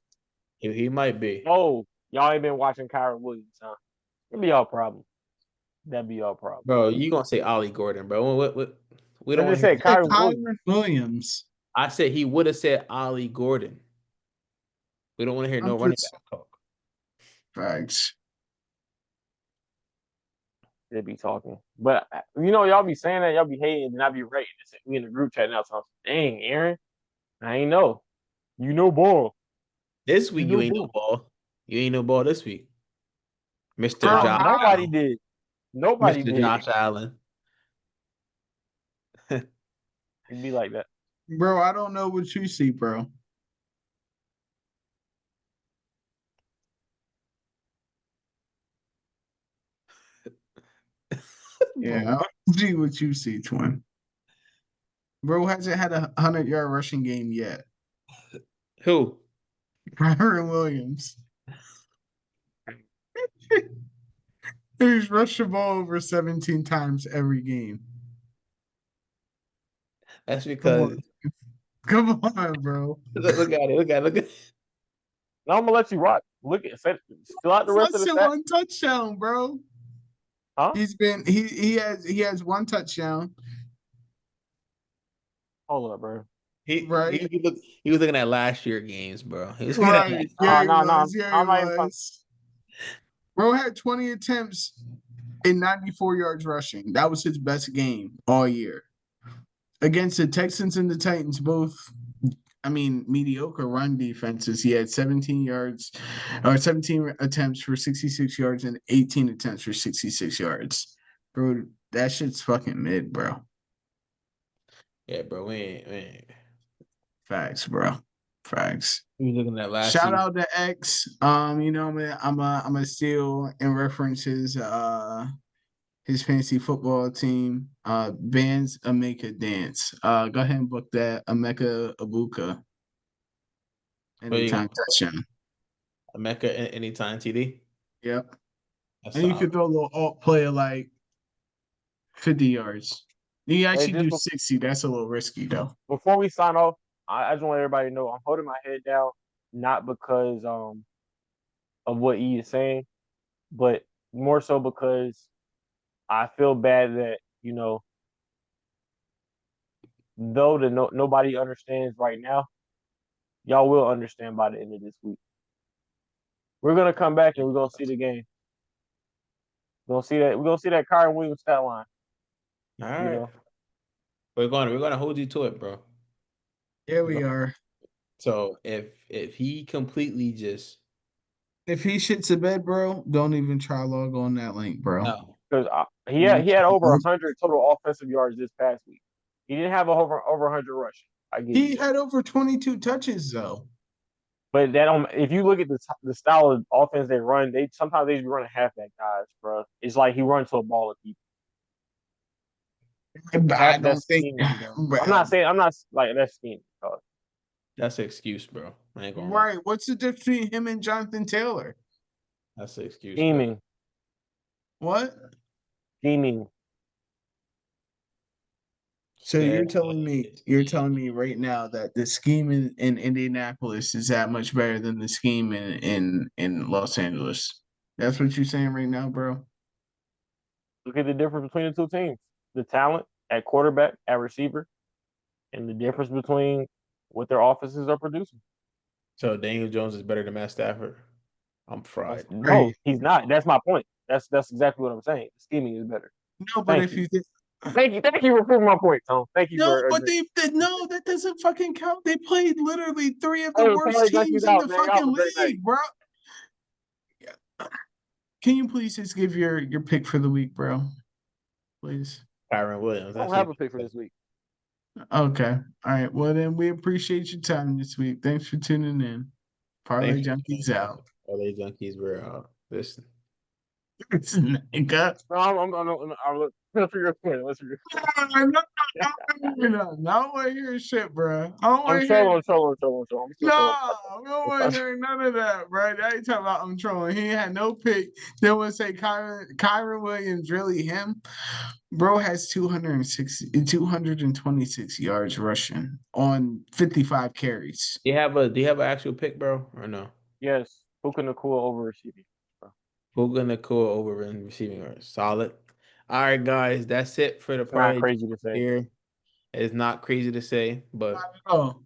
[SPEAKER 1] he might be.
[SPEAKER 2] Oh, y'all ain't been watching Kyron Williams, huh? It'd be y'all problem. That'd be y'all problem.
[SPEAKER 1] Bro, you gonna say Ollie Gordon, bro. What? We
[SPEAKER 2] I
[SPEAKER 1] don't want
[SPEAKER 2] just
[SPEAKER 1] to hear
[SPEAKER 2] said
[SPEAKER 1] that.
[SPEAKER 3] Hey,
[SPEAKER 2] Kyron Williams.
[SPEAKER 3] Kyron Williams.
[SPEAKER 1] I said he would have said Ollie Gordon. We don't want to hear
[SPEAKER 3] I'm
[SPEAKER 1] no running
[SPEAKER 3] just
[SPEAKER 1] back talk.
[SPEAKER 3] facts.
[SPEAKER 2] They be talking. But y'all be saying that, y'all be hating, and I be right. We in the group chat now talking. Dang, Aaron, I ain't know. You know ball.
[SPEAKER 1] This
[SPEAKER 2] You
[SPEAKER 1] week you
[SPEAKER 2] know
[SPEAKER 1] ain't no
[SPEAKER 2] ball.
[SPEAKER 1] ball. You ain't no ball this week. Mr.
[SPEAKER 3] Bro,
[SPEAKER 1] Josh
[SPEAKER 2] Nobody
[SPEAKER 1] Allen.
[SPEAKER 2] did. Nobody
[SPEAKER 1] Mr.
[SPEAKER 2] did.
[SPEAKER 1] Josh Allen.
[SPEAKER 2] It'd be like that.
[SPEAKER 3] bro, I don't know what you see, bro. Yeah,
[SPEAKER 1] Bro.
[SPEAKER 3] I don't see what you see, twin. Bro hasn't had a 100-yard rushing game yet.
[SPEAKER 1] Who?
[SPEAKER 3] Kyron Williams. He's rushed the ball over 17 times every game.
[SPEAKER 1] That's
[SPEAKER 3] Come
[SPEAKER 1] because
[SPEAKER 3] on. Come on, bro.
[SPEAKER 1] look at it. Look at it. Look at it.
[SPEAKER 2] Now I'm gonna let you rock. Look at fill out the rest of
[SPEAKER 3] That's
[SPEAKER 2] the
[SPEAKER 3] the
[SPEAKER 2] stat.
[SPEAKER 3] one touchdown, bro.
[SPEAKER 2] Huh?
[SPEAKER 3] He has one touchdown,
[SPEAKER 2] Hold up, bro.
[SPEAKER 1] He,
[SPEAKER 3] right?
[SPEAKER 1] he, he, look, he was looking at last year games, bro. He was looking at
[SPEAKER 3] Right.
[SPEAKER 1] last
[SPEAKER 3] Yeah,
[SPEAKER 1] year.
[SPEAKER 3] he
[SPEAKER 2] No, no,
[SPEAKER 3] was. Yeah, he
[SPEAKER 2] I'm not even talking.
[SPEAKER 3] was. Bro had 20 attempts and 94 yards rushing. That was his best game all year. Against the Texans and the Titans, both, I mean, mediocre run defenses. He had 17 yards or 17 attempts for 66 yards and 18 attempts for 66 yards. Bro, that shit's fucking mid, bro.
[SPEAKER 1] Yeah, bro. We ain't.
[SPEAKER 3] Facts, bro. Facts.
[SPEAKER 1] He was looking at last
[SPEAKER 3] Shout
[SPEAKER 1] season.
[SPEAKER 3] out to X. Man, I'm a steal in references his fantasy football team. Bands Ameka Dance. Go ahead and book that Ameka Abuka
[SPEAKER 1] But you
[SPEAKER 3] anytime touchdown.
[SPEAKER 1] a Mecca anytime TD.
[SPEAKER 3] Yep.
[SPEAKER 1] That's
[SPEAKER 3] And you
[SPEAKER 1] solid.
[SPEAKER 3] could throw a little alt play of like 50 yards. You can
[SPEAKER 2] Hey,
[SPEAKER 3] actually
[SPEAKER 2] just
[SPEAKER 3] do 60. That's a little risky though.
[SPEAKER 2] before we sign off, I just want everybody to know I'm holding my head down, not because of what E is saying, but more so because I feel bad that though nobody understands right now, y'all will understand by the end of this week. We're gonna come back and we're gonna see the game. We're gonna see that Kyron Williams stat line.
[SPEAKER 1] All
[SPEAKER 2] You
[SPEAKER 1] right.
[SPEAKER 2] know,
[SPEAKER 1] We're gonna hold you to it, bro.
[SPEAKER 3] Yeah,
[SPEAKER 1] We're
[SPEAKER 3] we
[SPEAKER 1] gonna-
[SPEAKER 3] are.
[SPEAKER 1] So if he completely just
[SPEAKER 3] If he shits the bed, bro, don't even try log on that link, bro.
[SPEAKER 1] no.
[SPEAKER 2] because he had over 100 total offensive yards this past week. He didn't have over 100 rushing. I give
[SPEAKER 3] He
[SPEAKER 2] you that.
[SPEAKER 3] had over 22 touches though.
[SPEAKER 2] But if you look at the style of offense they run, they sometimes they be running halfback guys, bro. It's like he runs to a ball of people.
[SPEAKER 3] I
[SPEAKER 2] That's
[SPEAKER 3] don't think,
[SPEAKER 2] scheming, bro.
[SPEAKER 3] bro.
[SPEAKER 2] I'm not like that's scheming.
[SPEAKER 1] That's an excuse, bro. I ain't gonna lie.
[SPEAKER 3] Right. What's the difference between him and Jonathan Taylor?
[SPEAKER 1] That's an excuse, bro.
[SPEAKER 2] Scheming,
[SPEAKER 3] What?
[SPEAKER 2] scheming.
[SPEAKER 3] So
[SPEAKER 1] Stay
[SPEAKER 3] you're telling me right now that the scheme in Indianapolis is that much better than the scheme in Los Angeles. That's what you're saying right now, bro.
[SPEAKER 2] Look at the difference between the two teams: the talent at quarterback, at receiver, and the difference between what their offenses are producing.
[SPEAKER 1] So Daniel Jones is better than Matt Stafford. I'm fried.
[SPEAKER 2] No,
[SPEAKER 3] Right.
[SPEAKER 2] he's not. That's my point. That's exactly what I'm saying. The scheming is better.
[SPEAKER 3] No, but
[SPEAKER 2] Thank
[SPEAKER 3] if
[SPEAKER 2] you.
[SPEAKER 3] you think
[SPEAKER 2] Thank you for proving my point, Tom. Thank you
[SPEAKER 3] No,
[SPEAKER 2] for
[SPEAKER 3] but
[SPEAKER 2] agreeing.
[SPEAKER 3] no, that doesn't fucking count. They played literally three of the
[SPEAKER 2] Hey,
[SPEAKER 3] worst
[SPEAKER 2] Parlay Junkies
[SPEAKER 3] teams in
[SPEAKER 2] out,
[SPEAKER 3] the
[SPEAKER 2] man. Y'all have a
[SPEAKER 3] fucking
[SPEAKER 2] great night.
[SPEAKER 3] league, bro. Can you please just give your pick for the week, bro? Please.
[SPEAKER 1] Kyron Williams.
[SPEAKER 2] I
[SPEAKER 1] I
[SPEAKER 2] don't
[SPEAKER 1] see.
[SPEAKER 2] have a pick for this week.
[SPEAKER 3] Okay. All right. Well, then we appreciate your time this week. Thanks for tuning in. Parlay
[SPEAKER 1] Thanks for
[SPEAKER 3] Junkies
[SPEAKER 1] tuning in.
[SPEAKER 3] out.
[SPEAKER 1] LA Junkies. We're out. Listen.
[SPEAKER 3] It's nigga.
[SPEAKER 2] No, let's figure it out. Let's figure it
[SPEAKER 3] No, I don't want to hear shit, bro. I don't want
[SPEAKER 2] I'm
[SPEAKER 3] to hear.
[SPEAKER 2] trolling, I'm trolling, I'm trolling, I'm trolling. I'm still trolling.
[SPEAKER 3] No, we don't want to hear none of that, bro. That ain't talking about I'm trolling. He had no pick. They want to say Kyron Williams, really him? Bro has 226 yards rushing on 55 carries.
[SPEAKER 1] Do you have an actual pick, bro? Or no?
[SPEAKER 2] Yes, Puka Nakua over receiving.
[SPEAKER 1] Puka Nakua over in receiving yards. Solid. All right, guys. That's it for the
[SPEAKER 2] Not
[SPEAKER 1] parlay
[SPEAKER 2] crazy to say.
[SPEAKER 1] here. It's not crazy to say, but
[SPEAKER 3] Oh,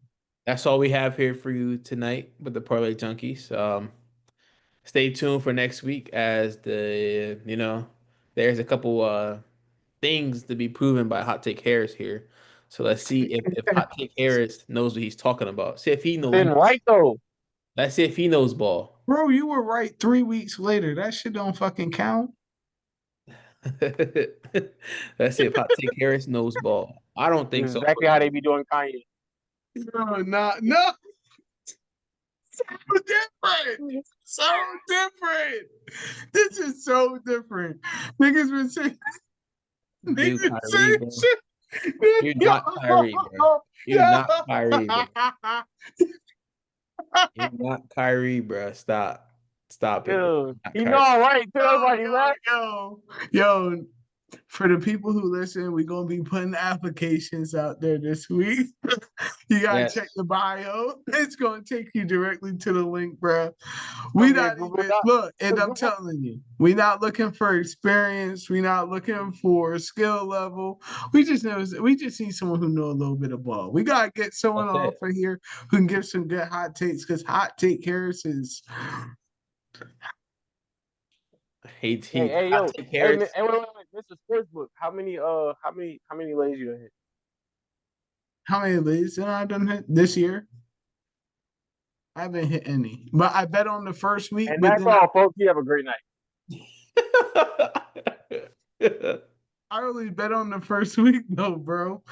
[SPEAKER 1] that's all we have here for you tonight with the Parlay Junkies. Stay tuned for next week as there's a couple things to be proven by Hot Take Harris here. So let's see if Hot Take Harris knows what he's talking about. See if he knows.
[SPEAKER 2] Been right though.
[SPEAKER 1] Let's see if he knows ball.
[SPEAKER 3] bro, you were right 3 weeks later. That shit don't fucking count.
[SPEAKER 1] Let's see if Hot Take Harris knows ball. I don't think
[SPEAKER 2] This is
[SPEAKER 1] so.
[SPEAKER 2] exactly how they be doing Kanye.
[SPEAKER 3] No, so different. So different. This is so different. Niggas been saying,
[SPEAKER 1] Dude,
[SPEAKER 3] niggas
[SPEAKER 1] Kyrie,
[SPEAKER 3] saying
[SPEAKER 1] bro.
[SPEAKER 3] shit.
[SPEAKER 1] You're not Kyrie, bro. You're not Kyrie, bro. You're not Kyrie, bro. Stop. Stop it, bro.
[SPEAKER 2] Yo,
[SPEAKER 1] Not
[SPEAKER 2] he know
[SPEAKER 1] Kyrie.
[SPEAKER 2] all right too. That's why he left.
[SPEAKER 3] Yo, for the people who listen, we're gonna be putting applications out there this week. You gotta
[SPEAKER 1] Yes.
[SPEAKER 3] check the bio. It's gonna take you directly to the link, bro.
[SPEAKER 2] Oh,
[SPEAKER 3] We
[SPEAKER 2] yeah,
[SPEAKER 3] not
[SPEAKER 2] Google
[SPEAKER 3] even
[SPEAKER 2] Doc.
[SPEAKER 3] look, and I'm
[SPEAKER 2] Google.
[SPEAKER 3] telling you, we not looking for experience. We not looking for skill level. We just need someone who know a little bit of ball. We gotta get someone
[SPEAKER 1] That's
[SPEAKER 3] off
[SPEAKER 1] it.
[SPEAKER 3] of here who can give some good hot takes because hot take Harris is
[SPEAKER 2] Hey,
[SPEAKER 1] Hot
[SPEAKER 2] yo.
[SPEAKER 1] Take
[SPEAKER 2] Hey,
[SPEAKER 1] Harris.
[SPEAKER 2] wait. Mr. Sportsbook. How many lays you done hit?
[SPEAKER 3] how many leads did I done hit this year? I haven't hit any, but I bet on the first week.
[SPEAKER 2] And
[SPEAKER 3] But
[SPEAKER 2] that's
[SPEAKER 3] then
[SPEAKER 2] all, folks. You have a great night.
[SPEAKER 3] I only bet on the first week though, bro.